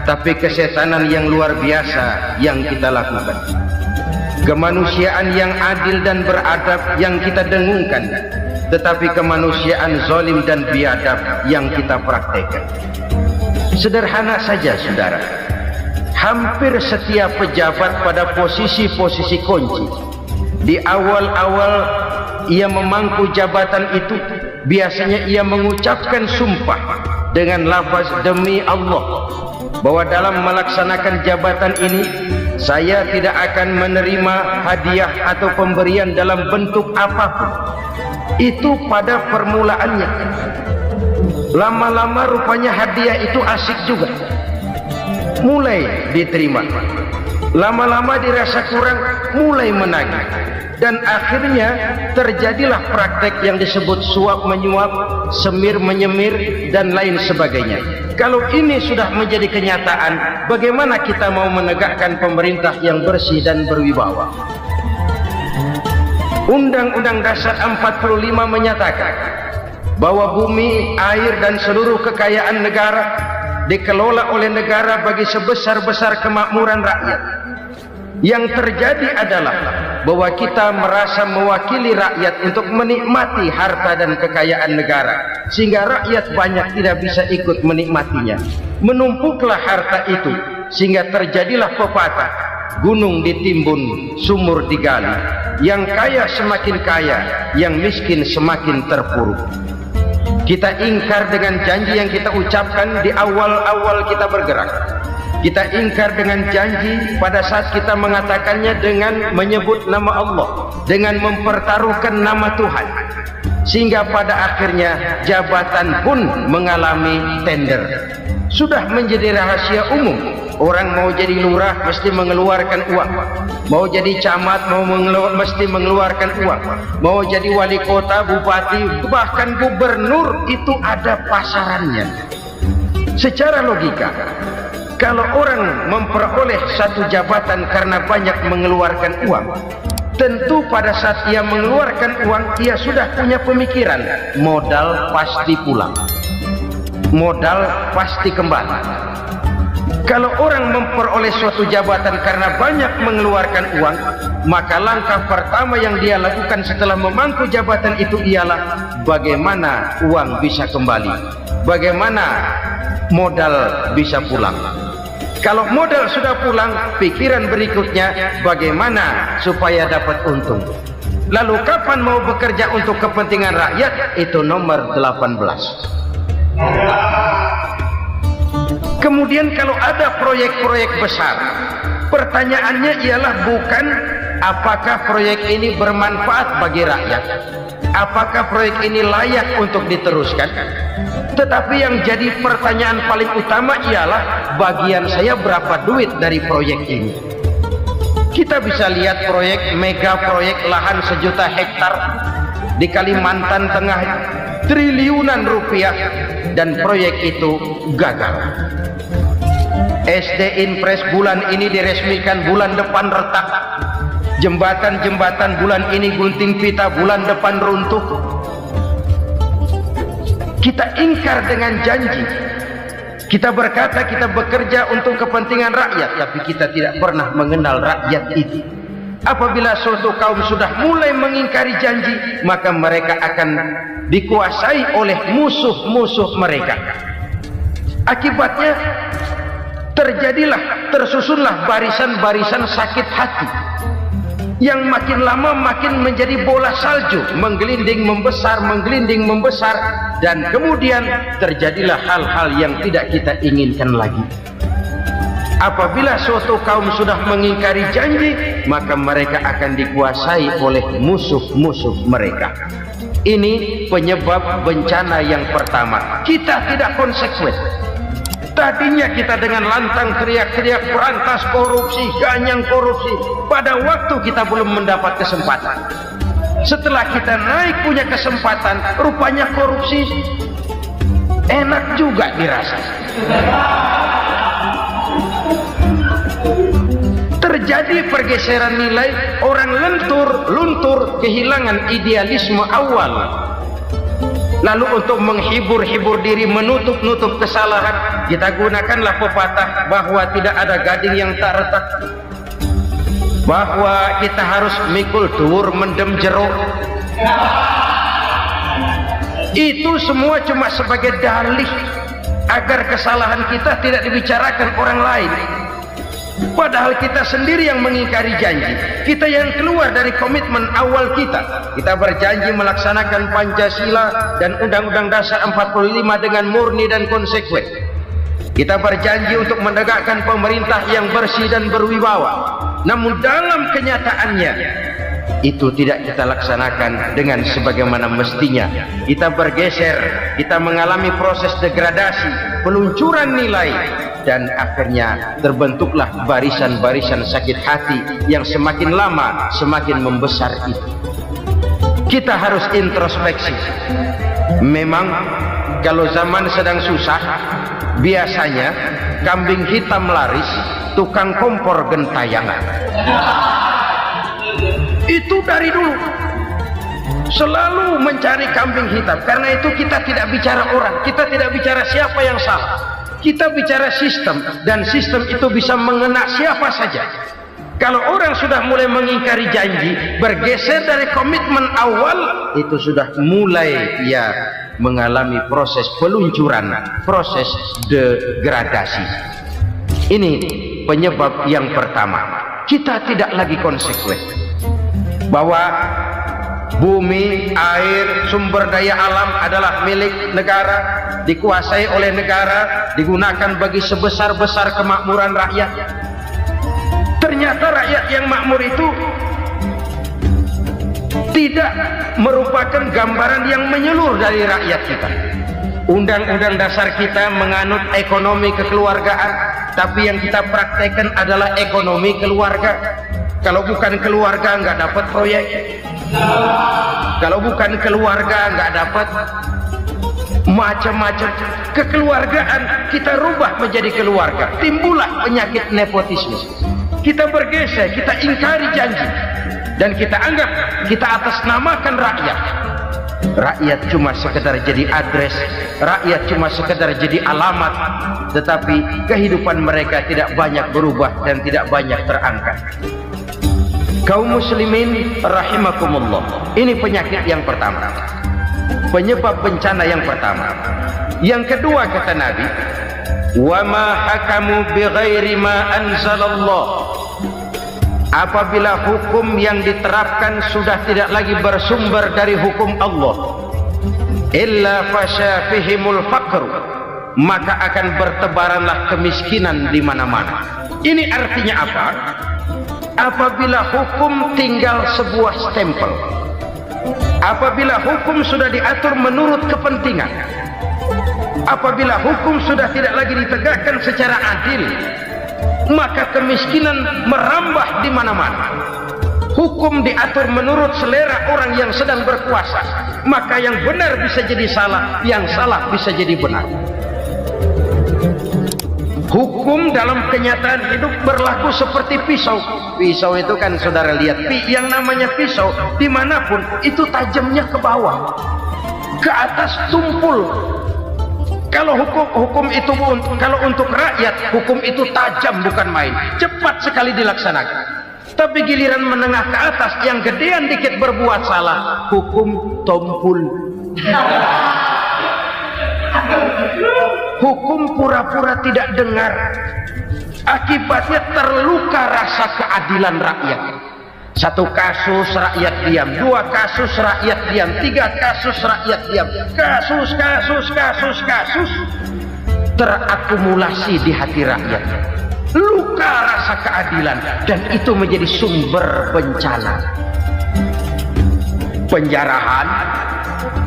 tapi kesetanan yang luar biasa yang kita lakukan. Kemanusiaan yang adil dan beradab yang kita dengungkan, tetapi kemanusiaan zalim dan biadab yang kita praktekkan. Sederhana saja saudara, hampir setiap pejabat pada posisi-posisi kunci di awal-awal ia memangku jabatan itu, biasanya ia mengucapkan sumpah dengan lafaz demi Allah bahwa dalam melaksanakan jabatan ini saya tidak akan menerima hadiah atau pemberian dalam bentuk apapun. Itu pada permulaannya. Lama-lama rupanya hadiah itu asik juga, mulai diterima. Lama-lama dirasa kurang, mulai menagih. Dan akhirnya terjadilah praktek yang disebut suap menyuap, semir menyemir, dan lain sebagainya. Kalau ini sudah menjadi kenyataan, bagaimana kita mau menegakkan pemerintah yang bersih dan berwibawa? Undang-Undang Dasar 45 menyatakan bahwa bumi, air, dan seluruh kekayaan negara dikelola oleh negara bagi sebesar-besar kemakmuran rakyat. Yang terjadi adalah bahwa kita merasa mewakili rakyat untuk menikmati harta dan kekayaan negara, sehingga rakyat banyak tidak bisa ikut menikmatinya. Menumpuklah harta itu sehingga terjadilah pepatah, gunung ditimbun, sumur digali. Yang kaya semakin kaya, yang miskin semakin terpuruk. Kita ingkar dengan janji yang kita ucapkan di awal-awal kita bergerak. Kita ingkar dengan janji pada saat kita mengatakannya dengan menyebut nama Allah, dengan mempertaruhkan nama Tuhan, sehingga pada akhirnya jabatan pun mengalami tender. Sudah menjadi rahasia umum, orang mau jadi lurah mesti mengeluarkan uang, mau jadi camat mesti mengeluarkan uang, mau jadi wali kota, bupati, bahkan gubernur, itu ada pasarannya. Secara logika, kalau orang memperoleh satu jabatan karena banyak mengeluarkan uang, tentu pada saat ia mengeluarkan uang, ia sudah punya pemikiran, modal pasti pulang, modal pasti kembali. Kalau orang memperoleh suatu jabatan karena banyak mengeluarkan uang, maka langkah pertama yang dia lakukan setelah memangku jabatan itu ialah bagaimana uang bisa kembali, bagaimana modal bisa pulang. Kalau modal sudah pulang, pikiran berikutnya bagaimana supaya dapat untung. Lalu kapan mau bekerja untuk kepentingan rakyat? Itu nomor 18. Kemudian kalau ada proyek-proyek besar, pertanyaannya ialah bukan apakah proyek ini bermanfaat bagi rakyat, apakah proyek ini layak untuk diteruskan, tetapi yang jadi pertanyaan paling utama ialah bagian saya berapa duit dari proyek ini. Kita bisa lihat proyek, mega proyek lahan 1 juta hektar di Kalimantan Tengah, triliunan rupiah, dan proyek itu gagal. SD Impres bulan ini diresmikan, bulan depan retak. Jembatan-jembatan bulan ini gunting pita, bulan depan runtuh. Kita ingkar dengan janji. Kita berkata kita bekerja untuk kepentingan rakyat, tapi kita tidak pernah mengenal rakyat itu. Apabila suatu kaum sudah mulai mengingkari janji, maka mereka akan dikuasai oleh musuh-musuh mereka. Akibatnya tersusunlah barisan-barisan sakit hati yang makin lama makin menjadi bola salju, menggelinding membesar, dan kemudian terjadilah hal-hal yang tidak kita inginkan lagi. Apabila suatu kaum sudah mengingkari janji, maka mereka akan dikuasai oleh musuh-musuh mereka. Ini penyebab bencana yang pertama. Kita tidak konsekuen. Tadinya kita dengan lantang teriak-teriak berantas korupsi, ganyang korupsi. Pada waktu kita belum mendapat kesempatan. Setelah kita naik punya kesempatan, rupanya korupsi enak juga dirasa. Terjadi pergeseran nilai, orang luntur, kehilangan idealisme awal. Lalu untuk menghibur-hibur diri, menutup kesalahan, kita gunakanlah pepatah bahwa tidak ada gading yang tak retak, bahwa kita harus mikul dhuwur mendem jero. Itu semua cuma sebagai dalih agar kesalahan kita tidak dibicarakan orang lain. Padahal kita sendiri yang mengingkari janji. Kita yang keluar dari komitmen awal kita. Kita berjanji melaksanakan Pancasila dan Undang-Undang Dasar 45 dengan murni dan konsekuen. Kita berjanji untuk menegakkan pemerintah yang bersih dan berwibawa. Namun dalam kenyataannya itu tidak kita laksanakan dengan sebagaimana mestinya. Kita bergeser, kita mengalami proses degradasi, peluncuran nilai, dan akhirnya terbentuklah barisan-barisan sakit hati yang semakin lama semakin membesar itu. Kita harus introspeksi. Memang kalau zaman sedang susah, biasanya kambing hitam laris, tukang kompor gentayangan. Itu dari dulu selalu mencari kambing hitam. Karena itu kita tidak bicara orang, kita tidak bicara siapa yang salah, kita bicara sistem, dan sistem itu bisa mengena siapa saja. Kalau orang sudah mulai mengingkari janji, bergeser dari komitmen awal, itu sudah mulai ya mengalami proses peluncuran, proses degradasi. Ini penyebab yang pertama. Kita tidak lagi konsekuen bahwa bumi, air, sumber daya alam adalah milik negara, dikuasai oleh negara, digunakan bagi sebesar-besar kemakmuran rakyat. Ternyata rakyat yang makmur itu tidak merupakan gambaran yang menyeluruh dari rakyat kita. Undang-undang dasar kita menganut ekonomi kekeluargaan, tapi yang kita praktekkan adalah ekonomi keluarga. Kalau bukan keluarga nggak dapat proyek, kalau bukan keluarga nggak dapat macam-macam. Kekeluargaan kita rubah menjadi keluarga, timbullah penyakit nepotisme. Kita bergeser, kita ingkari janji, dan kita anggap kita atasnamakan rakyat. Rakyat cuma sekedar jadi address, rakyat cuma sekedar jadi alamat, tetapi kehidupan mereka tidak banyak berubah dan tidak banyak terangkat. Kaum muslimin rahimakumullah, ini penyakit yang pertama, penyebab bencana yang pertama. Yang kedua, kata Nabi, wa ma hakamu bighairi ma anzalallah. Apabila hukum yang diterapkan sudah tidak lagi bersumber dari hukum Allah, illa fasha fihimul faqr, maka akan bertebaranlah kemiskinan di mana-mana. Ini artinya apa? Apabila hukum tinggal sebuah stempel, apabila hukum sudah diatur menurut kepentingan, apabila hukum sudah tidak lagi ditegakkan secara adil, maka kemiskinan merambah di mana-mana. Hukum diatur menurut selera orang yang sedang berkuasa, maka yang benar bisa jadi salah, yang salah bisa jadi benar. Hukum dalam kenyataan hidup berlaku seperti pisau. Pisau itu kan saudara lihat, yang namanya pisau dimanapun itu tajamnya ke bawah, ke atas tumpul. Kalau hukum itu kalau untuk rakyat, hukum itu tajam bukan main, cepat sekali dilaksanakan. Tapi giliran menengah ke atas yang gedean dikit berbuat salah, hukum tumpul. Hukum pura-pura tidak dengar, akibatnya terluka rasa keadilan rakyat. Satu kasus rakyat diam, dua kasus rakyat diam, tiga kasus rakyat diam, kasus terakumulasi di hati rakyat, luka rasa keadilan, dan itu menjadi sumber bencana. Penjarahan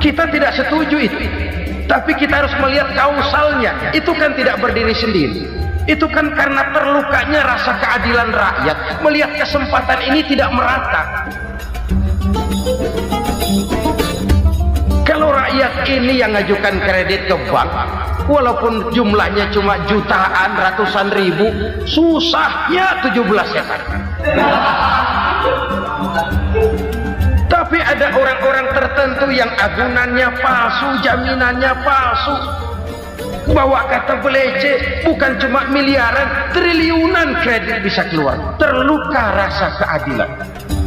kita tidak setuju itu, tapi kita harus melihat kausalnya. Itu kan tidak berdiri sendiri, itu kan karena terlukanya rasa keadilan rakyat melihat kesempatan ini tidak merata. Kalau rakyat ini yang ngajukan kredit ke bank, walaupun jumlahnya cuma jutaan, ratusan ribu, susahnya 17 hektar. Tapi ada orang-orang tertentu yang agunannya palsu, jaminannya palsu, bawa kata belece, bukan cuma miliaran, triliunan kredit bisa keluar. Terluka rasa keadilan,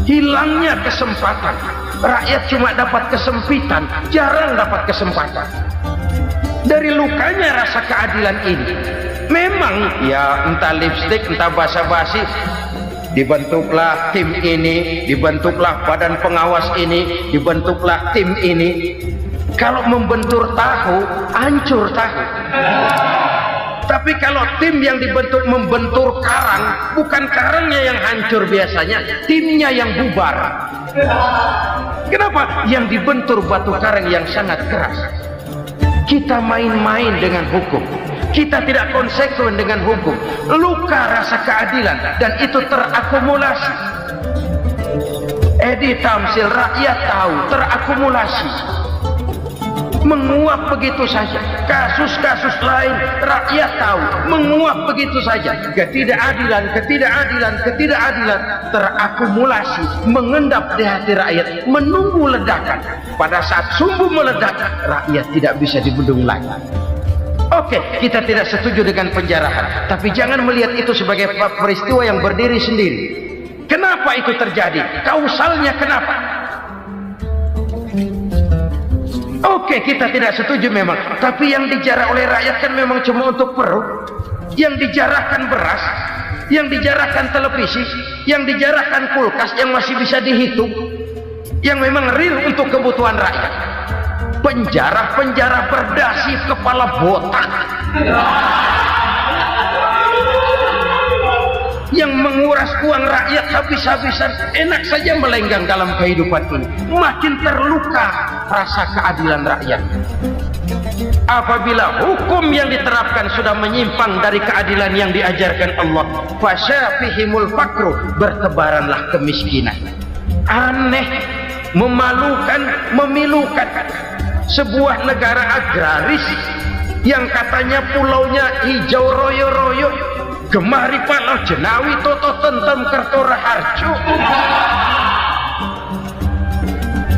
hilangnya kesempatan. Rakyat cuma dapat kesempitan, jarang dapat kesempatan. Dari lukanya rasa keadilan ini. Memang ya entah lipstick, entah basa-basi, dibentuklah tim ini, dibentuklah badan pengawas ini, dibentuklah tim ini. Kalau membentur tahu, hancur tahu. Tapi kalau tim yang dibentuk membentur karang, bukan karangnya yang hancur biasanya, timnya yang bubar. Kenapa? Yang dibentur batu karang yang sangat keras. Kita main-main dengan hukum, kita tidak konsekuen dengan hukum. Luka rasa keadilan dan itu terakumulasi. Edi Tamsil, rakyat tahu, terakumulasi, menguap begitu saja. Kasus-kasus lain rakyat tahu, menguap begitu saja. Ketidakadilan terakumulasi, mengendap di hati rakyat, menunggu ledakan. Pada saat sumbu meledak, rakyat tidak bisa dibendung lagi. Oke, kita tidak setuju dengan penjarahan, tapi jangan melihat itu sebagai peristiwa yang berdiri sendiri. Kenapa itu terjadi? Kausalnya kenapa? Oke, kita tidak setuju memang, tapi yang dijarah oleh rakyat kan memang cuma untuk perut. Yang dijarahkan beras, yang dijarahkan televisi, yang dijarahkan kulkas yang masih bisa dihitung, yang memang real untuk kebutuhan rakyat. Penjara berdasi kepala botak yang menguras uang rakyat habis-habisan, enak saja melenggang dalam kehidupan ini. Makin terluka rasa keadilan rakyat. Apabila hukum yang diterapkan sudah menyimpang dari keadilan yang diajarkan Allah, fasyafihimul fakru, bertebaranlah kemiskinan. Aneh, memalukan, memilukan. Sebuah negara agraris yang katanya pulaunya hijau royo-royo, gemari palau jenawi toto tentem kerto raharjo,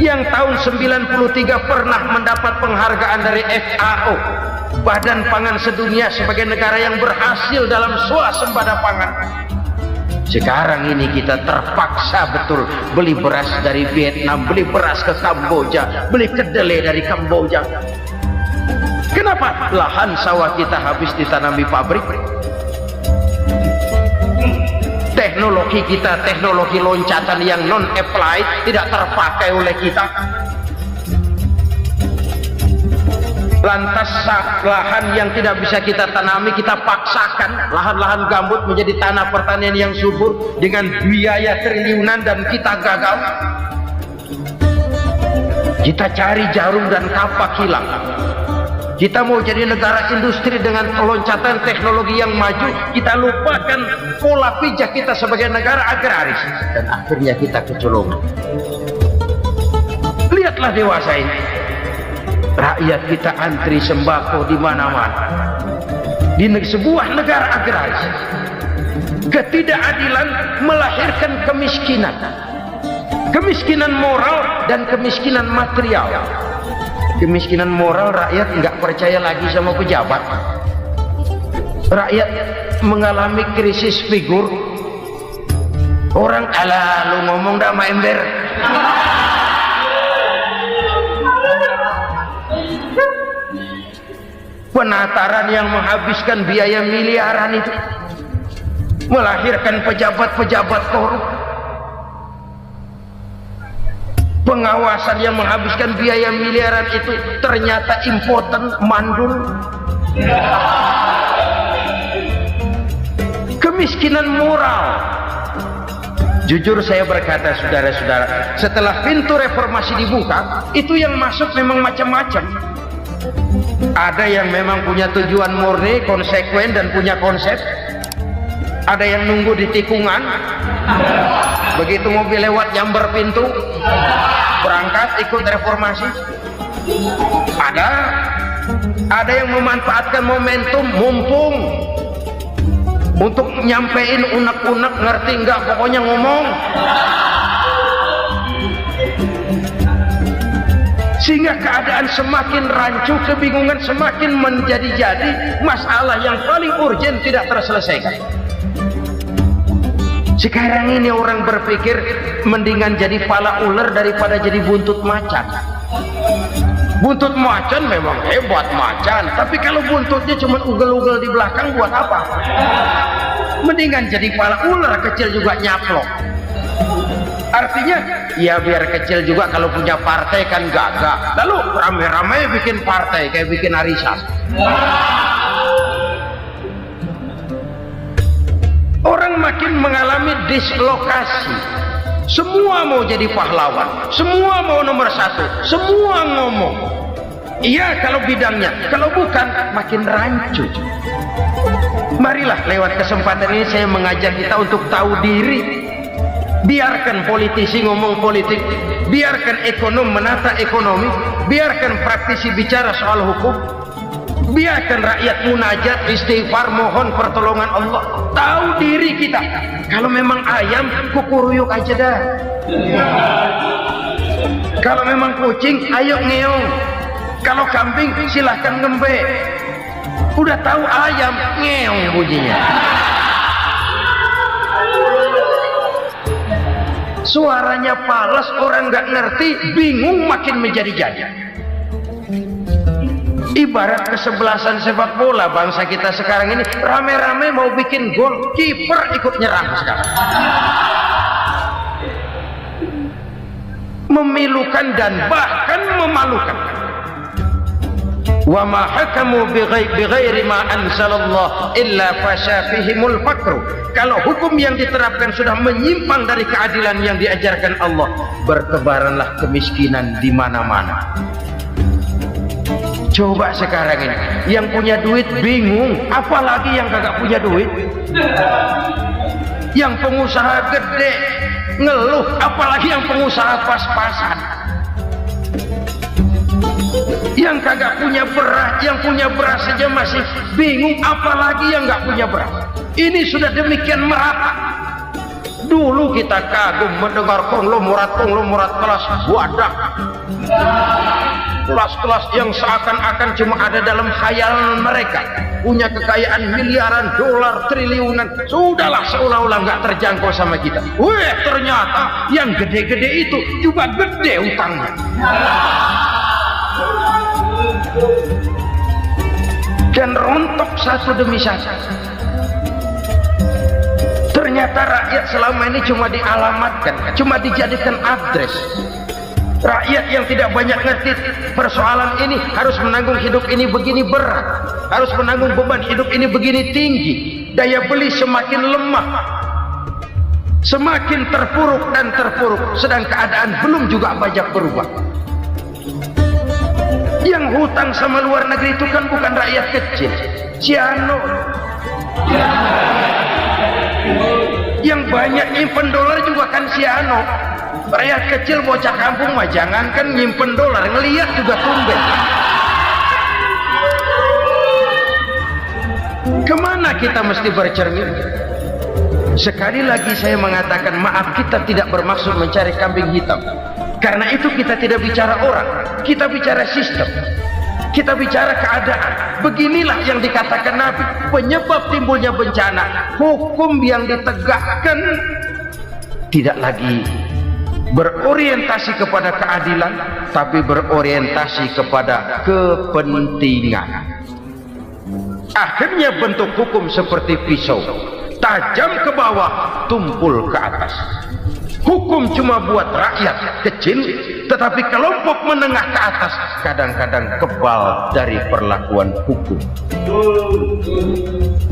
yang tahun 93 pernah mendapat penghargaan dari FAO, Badan Pangan Sedunia, sebagai negara yang berhasil dalam swasembada pangan. Sekarang ini kita terpaksa betul beli beras dari Vietnam, beli beras ke Kamboja, beli kedelai dari Kamboja. Kenapa? Lahan sawah kita habis ditanami pabrik. Teknologi kita, teknologi loncatan yang non-applied, tidak terpakai oleh kita. Lantas lahan yang tidak bisa kita tanami, kita paksakan lahan-lahan gambut menjadi tanah pertanian yang subur dengan biaya triliunan, dan kita gagal. Kita cari jarum dan kapak hilang. Kita mau jadi negara industri dengan loncatan teknologi yang maju, kita lupakan pola pijak kita sebagai negara agraris, dan akhirnya kita kecolongan. Lihatlah dewasa ini, rakyat kita antri sembako di mana-mana. Di sebuah negara agraris, ketidakadilan melahirkan kemiskinan, kemiskinan moral dan kemiskinan material. Kemiskinan moral, rakyat nggak percaya lagi sama pejabat. Rakyat mengalami krisis figur. Orang ala lu ngomong dah main ember. Penataran yang menghabiskan biaya miliaran itu melahirkan pejabat-pejabat korup. Pengawasan yang menghabiskan biaya miliaran itu ternyata impoten, mandul. Kemiskinan moral. Jujur saya berkata, saudara-saudara, setelah pintu reformasi dibuka, itu yang masuk memang macam-macam. Ada yang memang punya tujuan murni, konsekuen dan punya konsep. Ada yang nunggu di tikungan, begitu mobil lewat nyamber pintu, berangkat ikut reformasi. Ada yang memanfaatkan momentum, mumpung untuk nyampein unek-unek, ngerti nggak, pokoknya ngomong. Sehingga keadaan semakin rancu, kebingungan semakin menjadi-jadi, masalah yang paling urgen tidak terselesaikan. Sekarang ini orang berpikir mendingan jadi pala ular daripada jadi buntut macan. Buntut macan memang hebat macan, tapi kalau buntutnya cuma ugel-ugel di belakang buat apa? Mendingan jadi kepala ular kecil juga nyaplok. Artinya ya biar kecil juga kalau punya partai kan gagah. Lalu rame-rame bikin partai kayak bikin arisan. Orang makin mengalami dislokasi. Semua mau jadi pahlawan, semua mau nomor satu, semua ngomong. Iya kalau bidangnya, kalau bukan makin rancu. Marilah lewat kesempatan ini saya mengajak kita untuk tahu diri. Biarkan politisi ngomong politik, biarkan ekonom menata ekonomi, biarkan praktisi bicara soal hukum, biarkan rakyat munajat, istighfar, mohon pertolongan Allah. Tahu diri kita. Kalau memang ayam, kukuruyuk aja dah. Kalau memang kucing, ayo ngeong. Kalau kambing, silahkan ngembe. Udah tahu ayam, ngeong bunyinya. Suaranya palas, orang nggak ngerti, bingung, makin menjadi-jadi. Ibarat kesebelasan sepak bola bangsa kita sekarang ini, rame-rame mau bikin gol, kiper ikut nyerang sekarang. Memilukan dan bahkan memalukan. Wa ma hakamu bighairi ma anzalallah illa fasyafihimul fakru. Kalau hukum yang diterapkan sudah menyimpang dari keadilan yang diajarkan Allah, bertebaranlah kemiskinan di mana-mana. Coba sekarang ini, yang punya duit bingung, apalagi yang kagak punya duit. Yang pengusaha gede ngeluh, apalagi yang pengusaha pas-pasan. Yang kagak punya beras, yang punya beras saja masih bingung, apalagi yang nggak punya beras. Ini sudah demikian merata. Dulu kita kagum mendengar konglomerat kelas wadah. Kelas-kelas yang seakan-akan cuma ada dalam khayalan mereka, punya kekayaan miliaran dolar, triliunan, sudahlah seolah-olah nggak terjangkau sama kita. Weh, ternyata yang gede-gede itu juga gede utangnya. Dan rontok satu demi satu. Ternyata rakyat selama ini cuma dialamatkan, cuma dijadikan address. Rakyat yang tidak banyak ngerti persoalan ini harus menanggung hidup ini begini berat, harus menanggung beban hidup ini begini tinggi, daya beli semakin lemah, semakin terpuruk dan terpuruk, sedang keadaan belum juga banyak berubah. Yang hutang sama luar negeri itu kan bukan rakyat kecil, Ciano. Yang banyak nyimpen dolar juga kan Ciano. Rakyat kecil bocah kampung mah jangankan nyimpen dolar, ngelihat juga tumben. Kemana kita mesti bercermin? Sekali lagi saya mengatakan maaf, kita tidak bermaksud mencari kambing hitam. Karena itu kita tidak bicara orang, kita bicara sistem, kita bicara keadaan. Beginilah yang dikatakan Nabi, penyebab timbulnya bencana, hukum yang ditegakkan tidak lagi berorientasi kepada keadilan, tapi berorientasi kepada kepentingan. Akhirnya bentuk hukum seperti pisau, tajam ke bawah, tumpul ke atas. Hukum cuma buat rakyat kecil, tetapi kelompok menengah ke atas kadang-kadang kebal dari perlakuan hukum.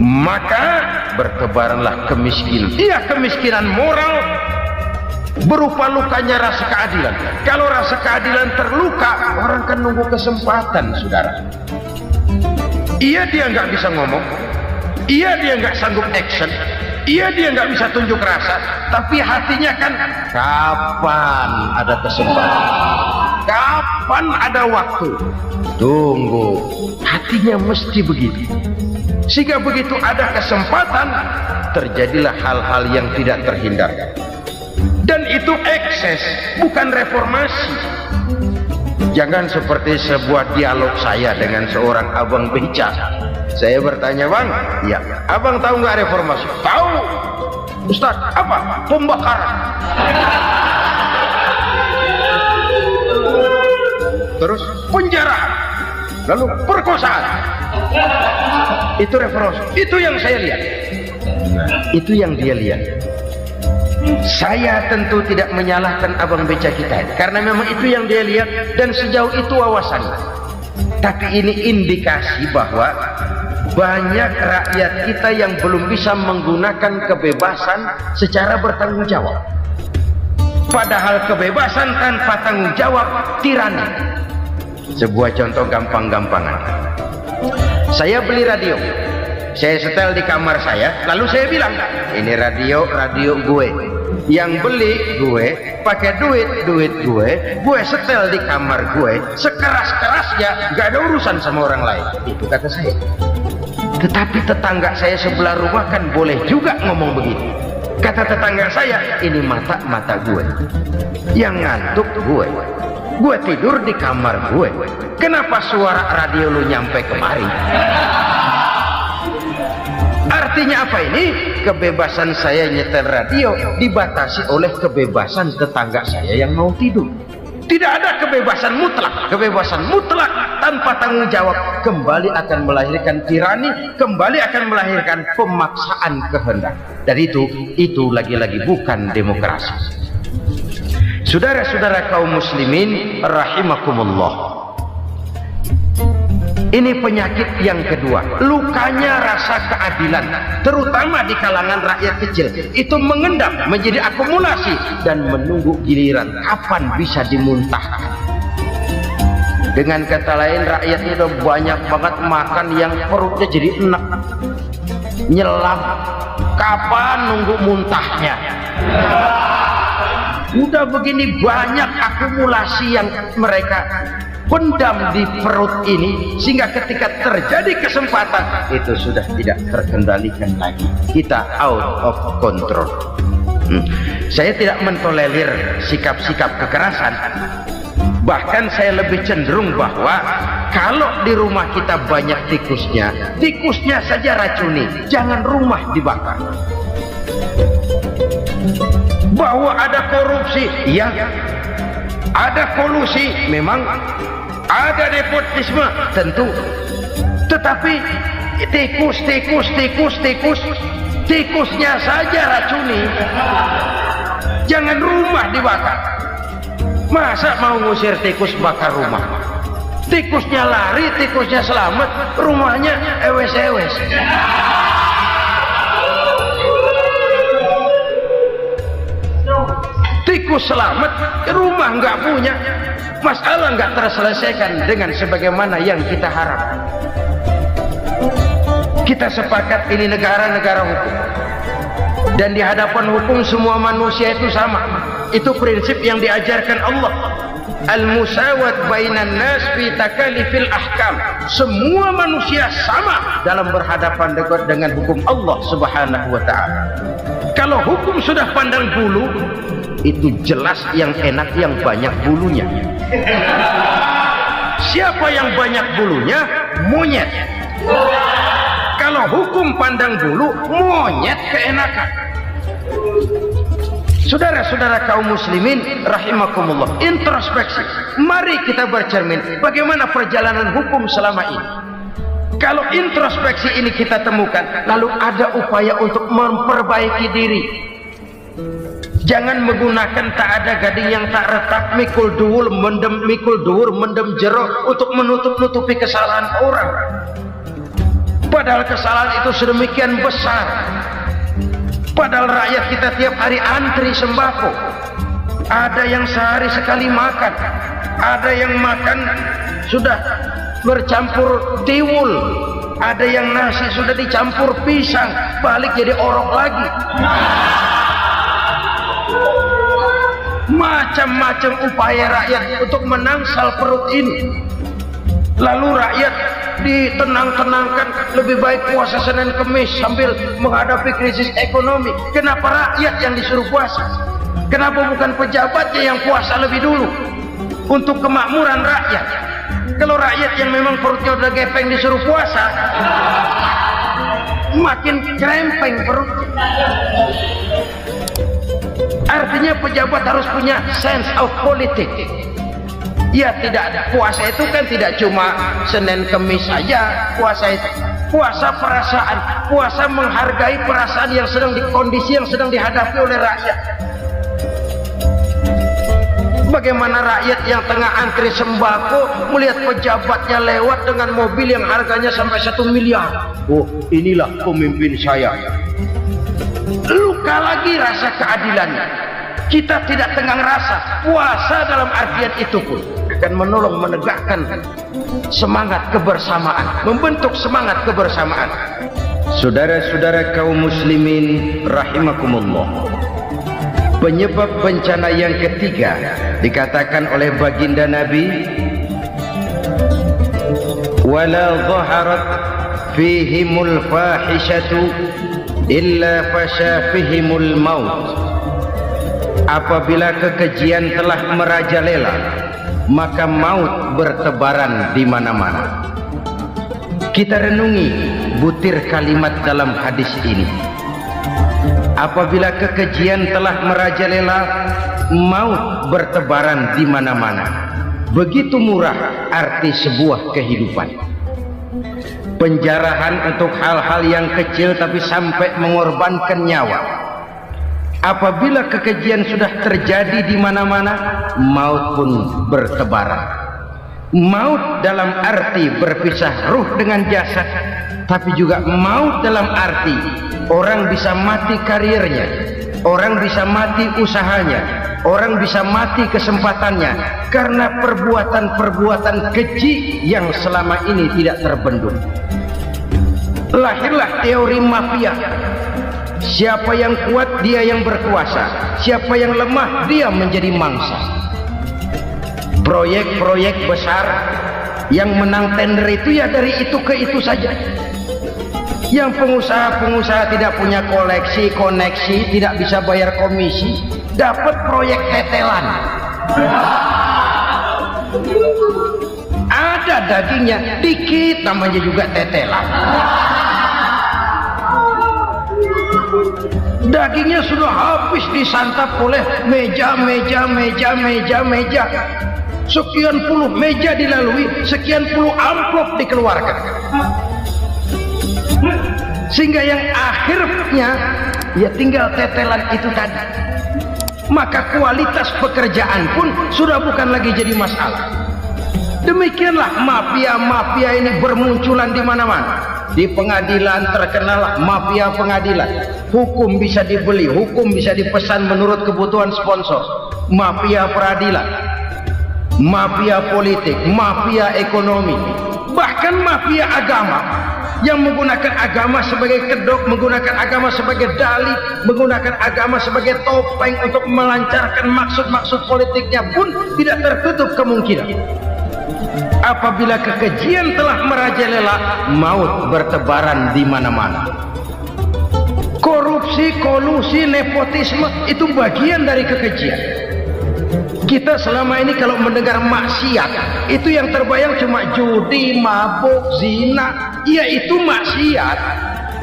Maka bertebaranlah kemiskinan. Iya, kemiskinan moral berupa lukanya rasa keadilan. Kalau rasa keadilan terluka, orang kan nunggu kesempatan, saudara. Iya, dia nggak bisa ngomong, iya dia nggak sanggup action, iya dia nggak bisa tunjuk rasa, tapi hatinya kan kapan ada kesempatan, kapan ada waktu, tunggu. Hatinya mesti begitu. Sehingga begitu ada kesempatan, terjadilah hal-hal yang tidak terhindarkan. Dan itu ekses, bukan reformasi. Jangan seperti sebuah dialog saya dengan seorang abang beca. Saya bertanya, bang, ya, abang tahu nggak reformasi? Tahu, Ustaz. Apa? Pembakaran. terus penjarahan, lalu perkosaan. Itu referensi, itu yang saya lihat. Itu yang dia lihat. Saya tentu tidak menyalahkan abang beca kita, karena memang itu yang dia lihat dan sejauh itu wawasannya. Tapi ini indikasi bahwa banyak rakyat kita yang belum bisa menggunakan kebebasan secara bertanggung jawab. Padahal kebebasan tanpa tanggung jawab tirani. Sebuah contoh gampang-gampangan. Saya beli radio, saya setel di kamar saya, lalu saya bilang, ini radio gue. Yang beli gue, pakai duit gue setel di kamar gue, sekeras-kerasnya, gak ada urusan sama orang lain. Itu kata saya. Tetapi tetangga saya sebelah rumah kan boleh juga ngomong begitu. Kata tetangga saya, ini mata gue, yang ngantuk gue tidur di kamar gue, kenapa suara radio lu nyampe kemari? Artinya apa ini? Kebebasan saya nyetel radio dibatasi oleh kebebasan tetangga saya yang mau tidur. Tidak ada kebebasan mutlak. Kebebasan mutlak tanpa tanggung jawab kembali akan melahirkan tirani, kembali akan melahirkan pemaksaan kehendak. Dan itu lagi-lagi bukan demokrasi. Saudara-saudara kaum muslimin rahimakumullah. Ini penyakit yang kedua, lukanya rasa keadilan, terutama di kalangan rakyat kecil. Itu mengendap menjadi akumulasi dan menunggu giliran kapan bisa dimuntahkan. Dengan kata lain, rakyat itu udah banyak banget makan yang perutnya jadi enak, nyelam. Kapan nunggu muntahnya? Udah begini banyak akumulasi yang mereka pendam di perut ini, sehingga ketika terjadi kesempatan itu sudah tidak terkendalikan lagi. Kita out of control. Saya tidak mentolerir sikap-sikap kekerasan. Bahkan saya lebih cenderung bahwa kalau di rumah kita banyak tikusnya saja racuni, jangan rumah dibakar. Bahwa ada korupsi, iya. Ada kolusi, memang. Ada nepotisme, tentu. Tetapi tikusnya saja racuni. Jangan rumah dibakar. Masa mau ngusir tikus bakar rumah? Tikusnya lari, tikusnya selamat, rumahnya ewes-ewes. Tikus selamat, rumah nggak punya, masalah nggak terselesaikan dengan sebagaimana yang kita harapkan. Kita sepakat ini negara hukum, dan di hadapan hukum semua manusia itu sama. Itu prinsip yang diajarkan Allah. Al-musawat bainan nas fi takalifil ahkam. Semua manusia sama dalam berhadapan dengan hukum Allah Subhanahu wa ta'ala. Kalau hukum sudah pandang bulu, itu jelas yang enak yang banyak bulunya. Siapa yang banyak bulunya? Monyet. Kalau hukum pandang bulu, monyet keenakan. Saudara-saudara kaum muslimin rahimakumullah, introspeksi. Mari kita bercermin bagaimana perjalanan hukum selama ini. Kalau introspeksi ini kita temukan, lalu ada upaya untuk memperbaiki diri. Jangan menggunakan tak ada gading yang tak retak, mikul duwur mendem jero untuk menutup-nutupi kesalahan orang. Padahal kesalahan itu sedemikian besar. Padahal rakyat kita tiap hari antri sembako. Ada yang sehari sekali makan, ada yang makan sudah bercampur tiwul, ada yang nasi sudah dicampur pisang, balik jadi orok lagi. Macam-macam upaya rakyat untuk menangsal perut ini. Lalu rakyat ditenang-tenangkan, lebih baik puasa Senin Kemis sambil menghadapi krisis ekonomi. Kenapa rakyat yang disuruh puasa? Kenapa bukan pejabatnya yang puasa lebih dulu untuk kemakmuran rakyat? Kalau rakyat yang memang perutnya udah gepeng disuruh puasa, makin krempeng perutnya. Artinya pejabat harus punya sense of politics. Ya tidak, puasa itu kan tidak cuma Senin Kemis saja puasa itu. Puasa perasaan, puasa menghargai perasaan yang sedang kondisi yang sedang dihadapi oleh rakyat. Bagaimana rakyat yang tengah antri sembako melihat pejabatnya lewat dengan mobil yang harganya sampai 1 miliar. Oh, inilah pemimpin saya. Luka lagi rasa keadilannya. Kita tidak tengah rasa. Puasa dalam artian itu pun akan menolong menegakkan semangat kebersamaan, membentuk semangat kebersamaan. Saudara-saudara kaum muslimin rahimakumullah, penyebab bencana yang ketiga dikatakan oleh baginda Nabi, wala dhaharat fihimul fahishatu illa fasha fihimul maut. Apabila kekejian telah merajalela, maka maut bertebaran di mana-mana. Kita renungi butir kalimat dalam hadis ini. Apabila kekejian telah merajalela, maut bertebaran di mana-mana. Begitu murah arti sebuah kehidupan. Penjarahan untuk hal-hal yang kecil tapi sampai mengorbankan nyawa. Apabila kekejian sudah terjadi di mana-mana, maut pun bertebaran. Maut dalam arti berpisah ruh dengan jasad, tapi juga maut dalam arti orang bisa mati karirnya, orang bisa mati usahanya, orang bisa mati kesempatannya karena perbuatan-perbuatan keji yang selama ini tidak terbendung. Lahirlah teori mafia. Siapa yang kuat dia yang berkuasa, siapa yang lemah dia menjadi mangsa. Proyek-proyek besar yang menang tender itu ya dari itu ke itu saja. Yang pengusaha-pengusaha tidak punya koleksi, koneksi, tidak bisa bayar komisi, dapat proyek tetelan. Ada dagingnya dikit, namanya juga tetelan. Dagingnya sudah habis disantap oleh meja. Sekian puluh meja dilalui, sekian puluh amplop dikeluarkan. Sehingga yang akhirnya ya tinggal tetelan itu tadi. Maka kualitas pekerjaan pun sudah bukan lagi jadi masalah. Demikianlah mafia-mafia ini bermunculan di mana-mana. Di pengadilan terkenal mafia pengadilan. Hukum bisa dibeli, hukum bisa dipesan menurut kebutuhan sponsor. Mafia peradilan, mafia politik, mafia ekonomi, bahkan mafia agama yang menggunakan agama sebagai kedok, menggunakan agama sebagai dalih, menggunakan agama sebagai topeng untuk melancarkan maksud-maksud politiknya pun tidak tertutup kemungkinan. Apabila kekejian telah merajalela, maut bertebaran di mana-mana. Korupsi, kolusi, nepotisme itu bagian dari kekejian. Kita selama ini kalau mendengar maksiat, itu yang terbayang cuma judi, mabuk, zina. Ya itu maksiat.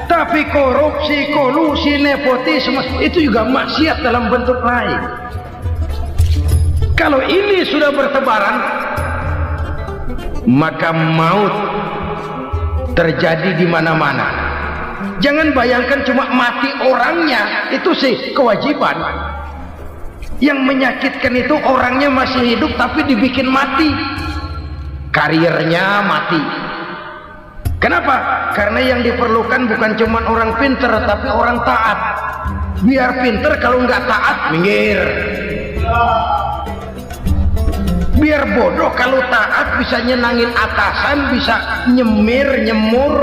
Tapi korupsi, kolusi, nepotisme itu juga maksiat dalam bentuk lain. Kalau ini sudah bertebaran, maka maut terjadi di mana-mana. Jangan bayangkan cuma mati orangnya, itu sih kewajiban. Yang menyakitkan itu orangnya masih hidup tapi dibikin mati, karirnya mati. Kenapa? Karena yang diperlukan bukan cuma orang pinter tapi orang taat. Biar pinter, kalau nggak taat minggir. Biar bodoh, kalau taat bisa nyenangin atasan, bisa nyemur.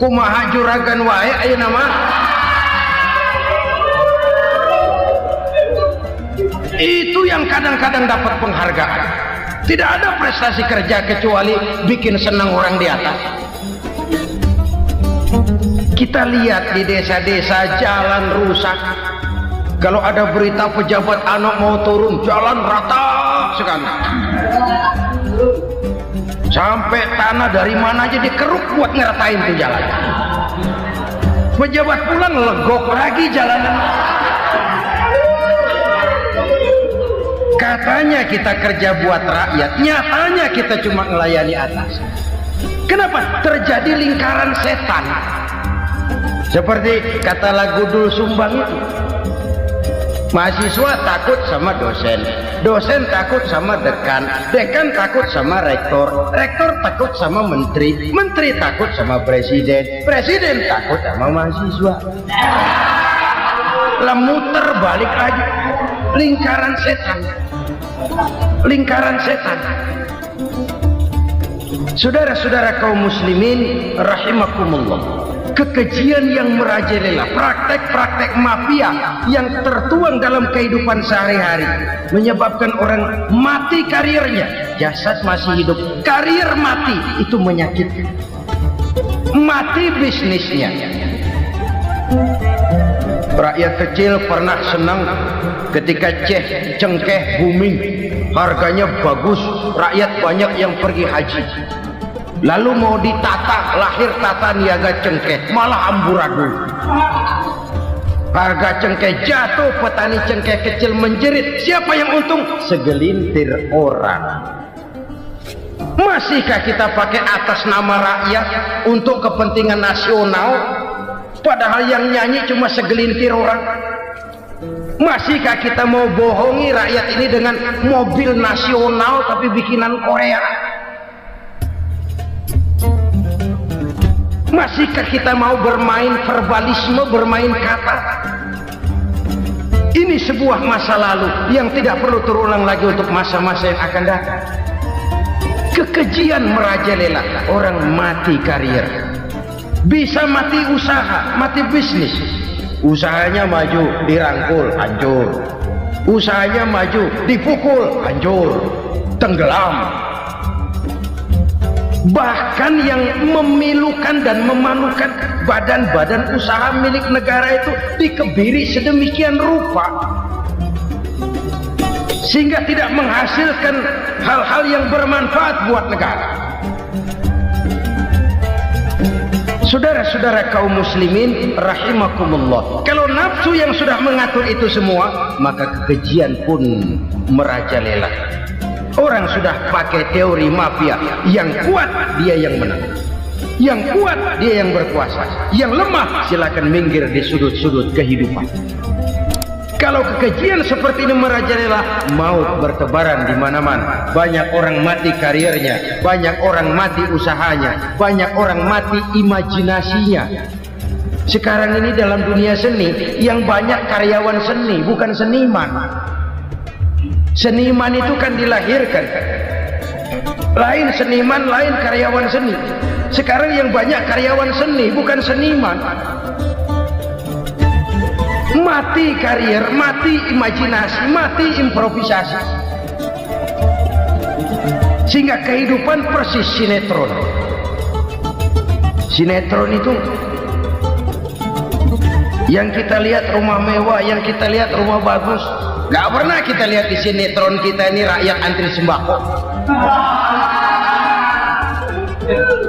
Kumaha juragan wae ayo nama. Itu yang kadang-kadang dapat penghargaan. Tidak ada prestasi kerja kecuali bikin senang orang di atas. Kita lihat di desa-desa jalan rusak. Kalau ada berita pejabat anak mau turun, jalan rata sekali. Sampai tanah dari mana aja dikeruk buat ngeratain tuh jalan. Pejabat pulang legok lagi jalanan. Katanya kita kerja buat rakyat, nyatanya kita cuma melayani atas. Kenapa? Terjadi lingkaran setan. Seperti kata lagu Dul Sumbang itu, mahasiswa takut sama dosen, dosen takut sama dekan, dekan takut sama rektor, rektor takut sama menteri, menteri takut sama presiden, presiden takut sama mahasiswa. Lah muter balik lagi, lingkaran setan, lingkaran setan. Saudara-saudara kaum muslimin rahimakumullah, kekejian yang merajalela, praktek-praktek mafia yang tertuang dalam kehidupan sehari-hari menyebabkan orang mati karirnya, jasad masih hidup, karir mati, itu menyakitkan. Mati bisnisnya. Rakyat kecil pernah senang ketika cengkeh booming, harganya bagus, rakyat banyak yang pergi haji. Lalu mau ditata, lahir tata niaga cengkeh, malah amburadul. Harga cengkeh jatuh, petani cengkeh kecil menjerit. Siapa yang untung? Segelintir orang. Masihkah kita pakai atas nama rakyat untuk kepentingan nasional, padahal yang nyanyi cuma segelintir orang? Masihkah kita mau bohongi rakyat ini dengan mobil nasional tapi bikinan Korea? Masihkah kita mau bermain verbalisme, bermain kata? Ini sebuah masa lalu yang tidak perlu terulang lagi untuk masa-masa yang akan datang. Kekejian merajalela, orang mati karir, bisa mati usaha, mati bisnis. Usahanya maju, dirangkul, hancur. Usahanya maju, dipukul, hancur, tenggelam. Bahkan yang memilukan dan memalukan badan-badan usaha milik negara itu dikebiri sedemikian rupa sehingga tidak menghasilkan hal-hal yang bermanfaat buat negara. Saudara-saudara kaum muslimin rahimakumullah, kalau nafsu yang sudah mengatur itu semua, maka kekejian pun merajalela. Orang sudah pakai teori mafia, yang kuat dia yang menang, yang kuat dia yang berkuasa, yang lemah silakan minggir di sudut-sudut kehidupan. Kalau kekejian seperti ini merajalela, maut bertebaran di mana-mana. Banyak orang mati karirnya, banyak orang mati usahanya, banyak orang mati imajinasinya. Sekarang ini dalam dunia seni yang banyak karyawan seni, bukan seniman. Seniman itu kan dilahirkan, lain seniman, lain karyawan seni. Sekarang yang banyak karyawan seni, bukan seniman. Mati karir, mati imajinasi, mati improvisasi, sehingga kehidupan persis sinetron. Sinetron itu yang kita lihat rumah mewah, yang kita lihat rumah bagus. Gak pernah kita lihat di sinetron kita ini rakyat antri sembako.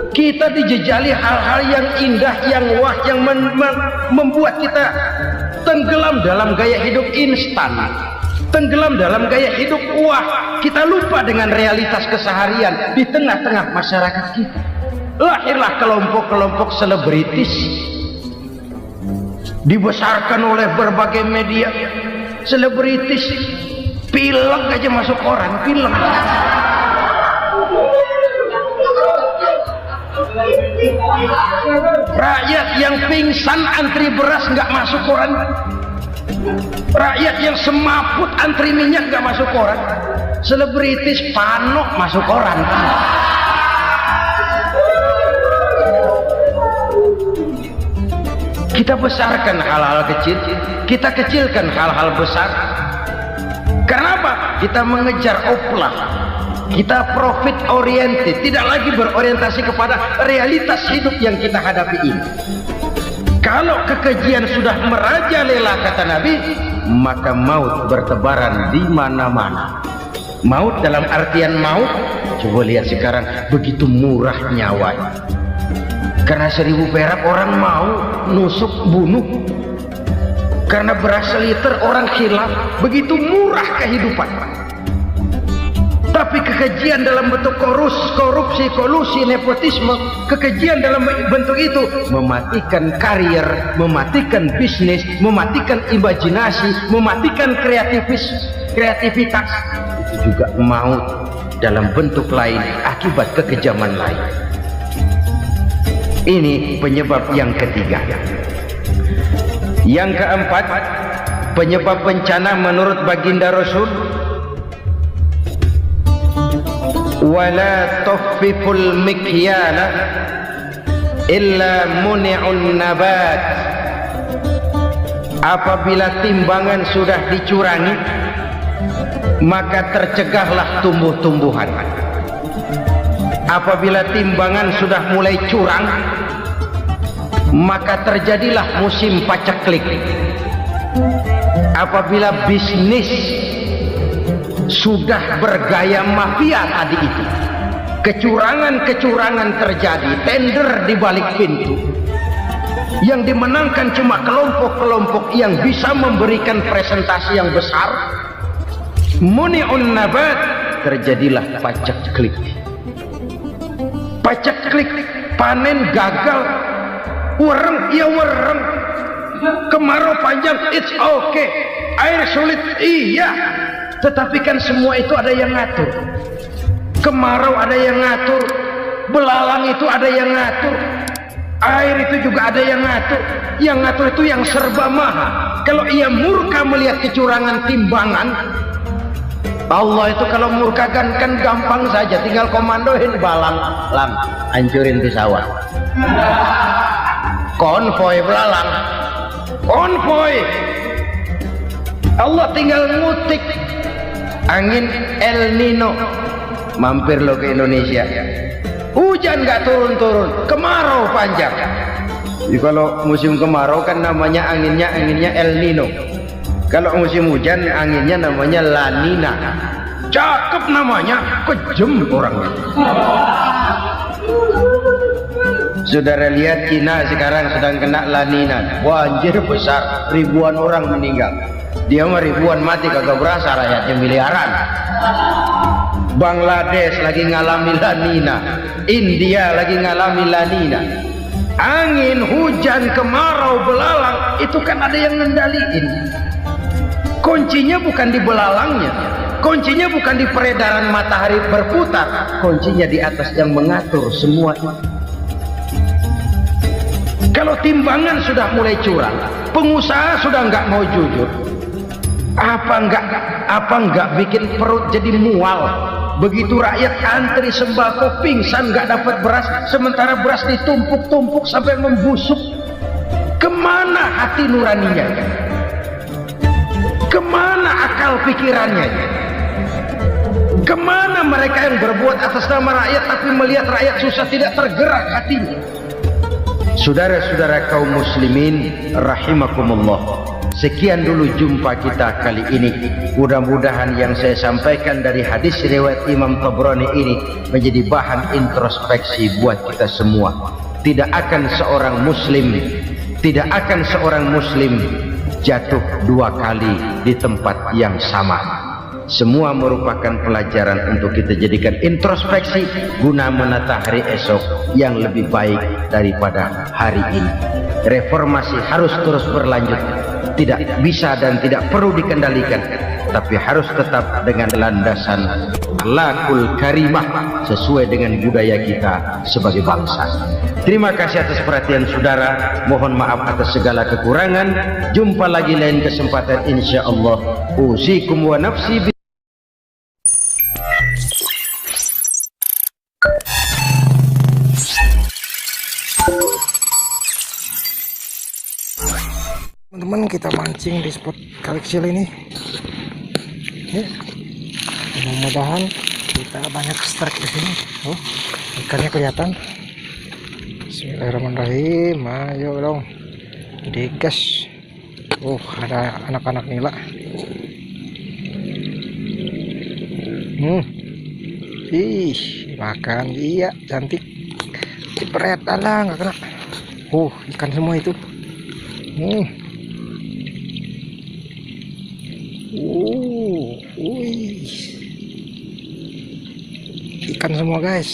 Kita dijejali hal-hal yang indah, yang wah, yang membuat kita tenggelam dalam gaya hidup instan, tenggelam dalam gaya hidup wah. Kita lupa dengan realitas keseharian di tengah-tengah masyarakat kita. Lahirlah kelompok-kelompok selebritis, dibesarkan oleh berbagai media. Selebritis pilek aja masuk koran, pilek. Rakyat yang pingsan antri beras nggak masuk koran. Rakyat yang semaput antri minyak nggak masuk koran. Selebritis panok masuk koran. Kita besarkan hal-hal kecil, kita kecilkan hal-hal besar. Kenapa? Kita mengejar oplah, kita profit oriented, tidak lagi berorientasi kepada realitas hidup yang kita hadapi ini. Kalau kekejian sudah merajalela, kata Nabi, maka maut bertebaran di mana-mana. Maut dalam artian maut, coba lihat sekarang begitu murah nyawa. Karena 1000 perak orang mau nusuk bunuh, karena beras seliter orang khilaf. Begitu murah kehidupan. Tapi kekejian dalam bentuk korupsi, kolusi, nepotisme, kekejian dalam bentuk itu mematikan karier, mematikan bisnis, mematikan imajinasi, mematikan kreativitas. Itu juga maut dalam bentuk lain akibat kekejaman lain. Ini penyebab yang ketiga. Yang keempat, penyebab bencana menurut baginda Rasul, wala tuffiful mikyala illa muni'un nabat. Apabila timbangan sudah dicurangi, maka tercegahlah tumbuh-tumbuhan. Apabila timbangan sudah mulai curang, maka terjadilah musim paceklik. Apabila bisnis sudah bergaya mafia tadi itu, kecurangan-kecurangan terjadi, tender di balik pintu, yang dimenangkan cuma kelompok-kelompok yang bisa memberikan presentasi yang besar, muni'un nabat, terjadilah paceklik. Paceklik, panen gagal, wereng, ya wereng, kemarau panjang, it's okay, air sulit, iya, tetapi kan semua itu ada yang ngatur. Kemarau ada yang ngatur, belalang itu ada yang ngatur, air itu juga ada yang ngatur. Yang ngatur itu yang serba maha. Kalau ia murka melihat kecurangan timbangan, Allah itu kalau murka kan gampang saja, tinggal komandoin balang, lang, hancurin pesawat, konvoy belalang, konvoy. Allah tinggal ngutik angin El Nino, mampir lo ke Indonesia, hujan nggak turun-turun, kemarau panjang. Jadi kalau musim kemarau kan namanya anginnya El Nino. Kalau musim hujan anginnya namanya La Nina. Cakep namanya, kejem orangnya. Saudara lihat Cina sekarang sedang kena La Nina, banjir besar, ribuan orang meninggal. Dia mah ribuan mati kagak berasa, rakyatnya miliaran. Bangladesh lagi ngalami La Nina, India lagi ngalami La Nina. Angin, hujan, kemarau, belalang, itu kan ada yang ngendaliin. Kuncinya bukan di belalangnya, kuncinya bukan di peredaran matahari berputar, kuncinya di atas yang mengatur semua itu. Kalau timbangan sudah mulai curang, pengusaha sudah nggak mau jujur, apa nggak bikin perut jadi mual? Begitu rakyat antri sembako pingsan nggak dapat beras, sementara beras ditumpuk-tumpuk sampai membusuk. Kemana hati nuraninya? Kemana akal pikirannya? Kemana mereka yang berbuat atas nama rakyat tapi melihat rakyat susah tidak tergerak hatinya? Saudara-saudara kaum muslimin rahimakumullah, sekian dulu jumpa kita kali ini. Mudah-mudahan yang saya sampaikan dari hadis riwayat Imam Tabrani ini menjadi bahan introspeksi buat kita semua. Tidak akan seorang muslim jatuh dua kali di tempat yang sama. Semua merupakan pelajaran untuk kita jadikan introspeksi guna menata hari esok yang lebih baik daripada hari ini. Reformasi harus terus berlanjut, tidak bisa dan tidak perlu dikendalikan, tapi harus tetap dengan landasan akhlakul karimah sesuai dengan budaya kita sebagai bangsa. Terima kasih atas perhatian saudara, mohon maaf atas segala kekurangan. Jumpa lagi lain kesempatan insyaallah. Usikum wa nafsi. Teman-teman, kita mancing di spot kali kecil ini ya. Mudah-mudahan kita banyak strike di sini. Oh, ikannya kelihatan. Bismillahirrahmanirrahim, ayo dong digas. Ada anak-anak nila. Ih, makan, iya, cantik. Diperet, alah, nggak kena. Ikan semua itu. ikan semua guys.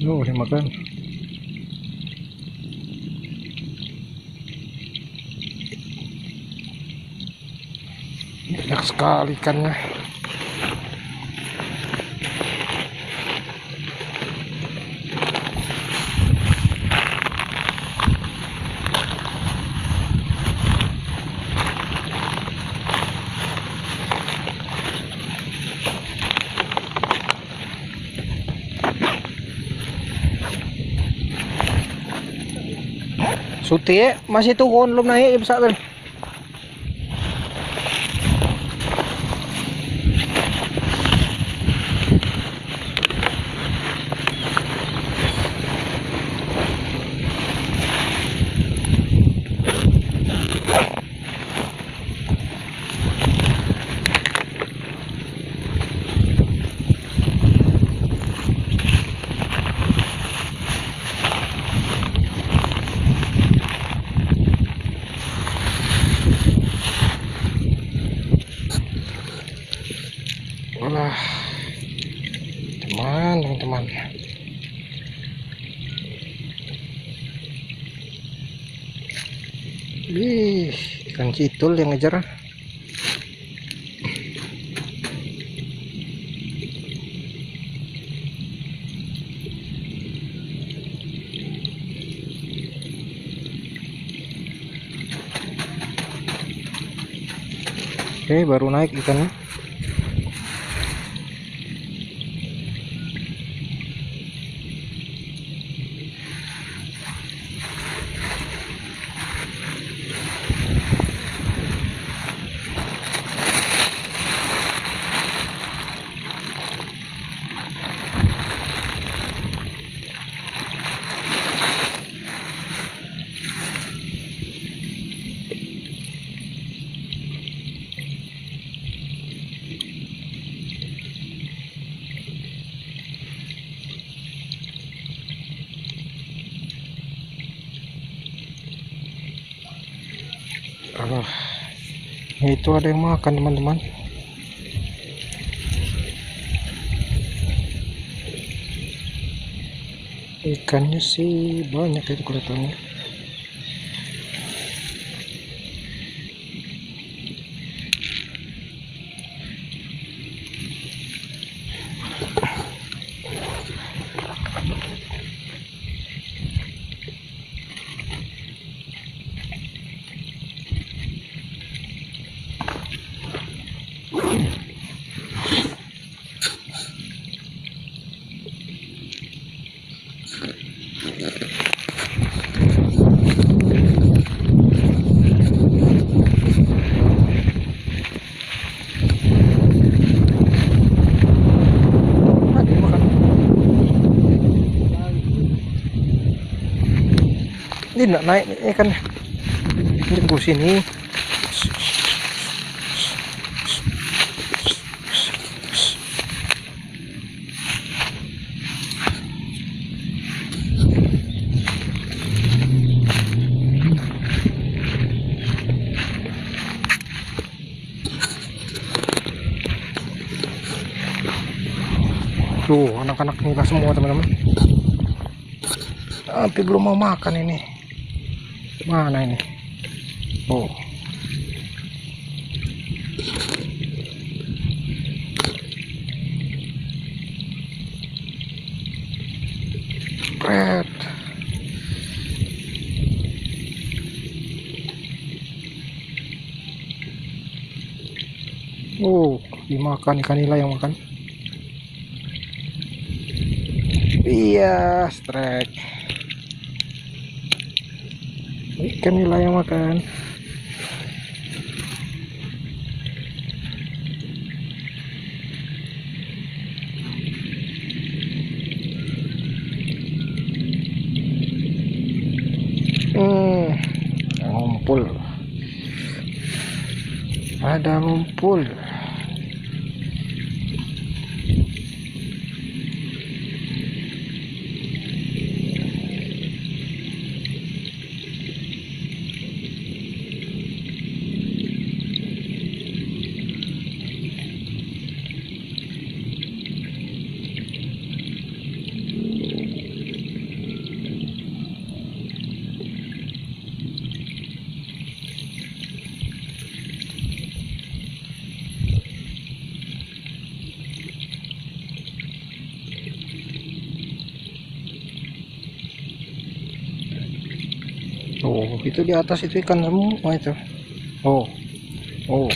Oh, dimakan. Banyak sekali ikannya. Suti masih tukun belum naik bisa kan? Wah, teman-teman. Wih, ikan citul yang ngejar. Oke, baru naik ikannya. Itu ada yang makan teman-teman. Ikannya sih banyak itu kelihatannya. Ini enggak naik nih kan. Ini ke sini. Tuh, anak-anak nikah semua teman-teman. Tapi belum mau makan ini. Mana ini? Oh. Red. Oh, dimakan ikan nila yang makan. Iya, strike. Ikan nila yang makan. ngumpul. Ada ngumpul. Oh, itu di atas itu ikan semua itu. Oh, oh,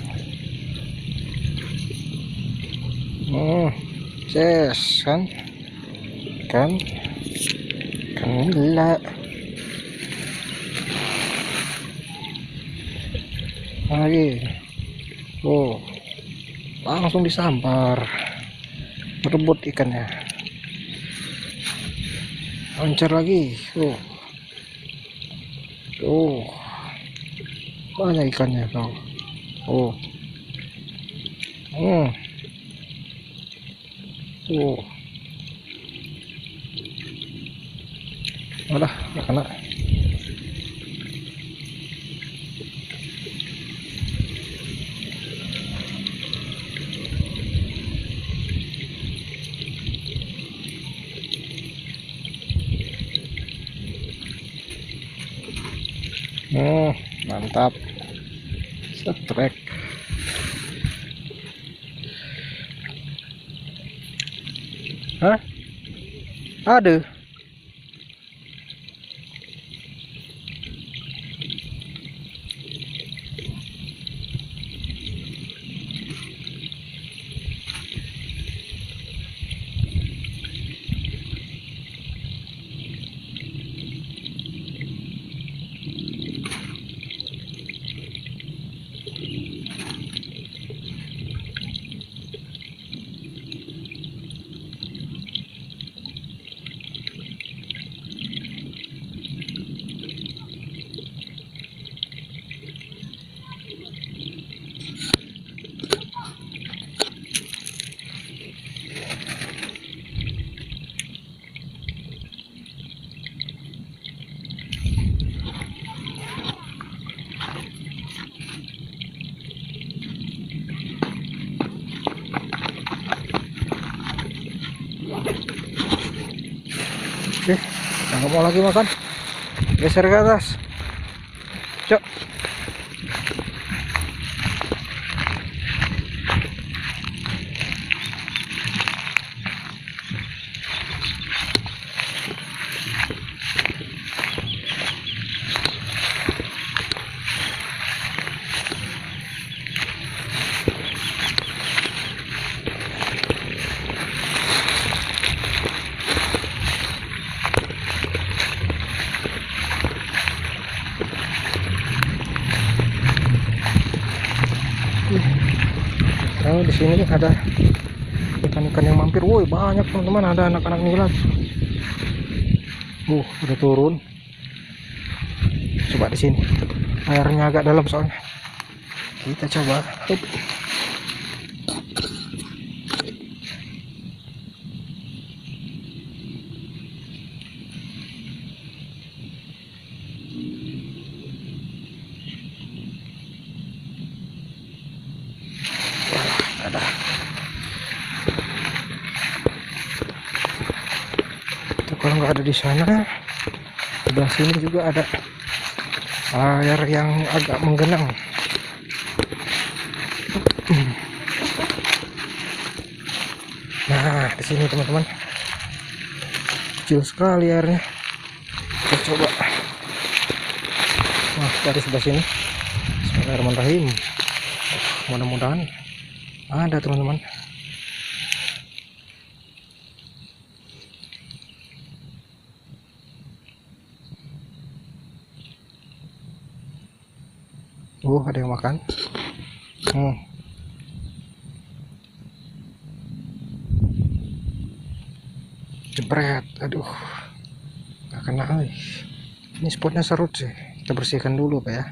ses kan, kan gila. Lagi, oh, langsung disambar, berebut ikannya, lancar lagi. Oh, banyak ikannya kau. Oh, udah nggak kena. Mantap, setrek. Hah? Ada. Oke, nggak mau lagi makan, geser ke atas. Cok. Nah, di sini ada ikan-ikan yang mampir. Woi, banyak teman-teman, ada anak-anak nilas. Udah turun. Coba di sini. Airnya agak dalam soalnya. Kita coba. Ada. Itu kalau nggak ada di sana, sebelah sini juga ada air yang agak menggenang. Nah, di sini teman-teman, kecil sekali airnya. Kita coba. Nah, dari sebelah sini. Bismillahirrahmanirrahim. Mudah-mudahan ada teman-teman. Ada yang makan. Jebret, aduh, nggak kena. Ini spotnya serut sih, kita bersihkan dulu Pak ya.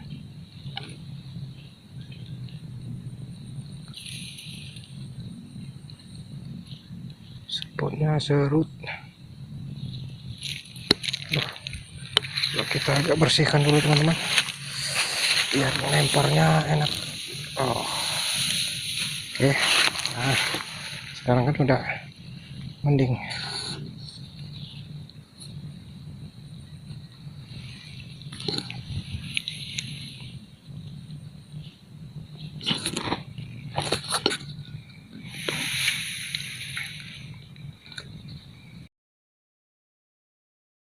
spotnya serut. Aduh, coba kita agak bersihkan dulu teman-teman biar lemparnya enak. Oh, oke. Nah sekarang kan udah mending.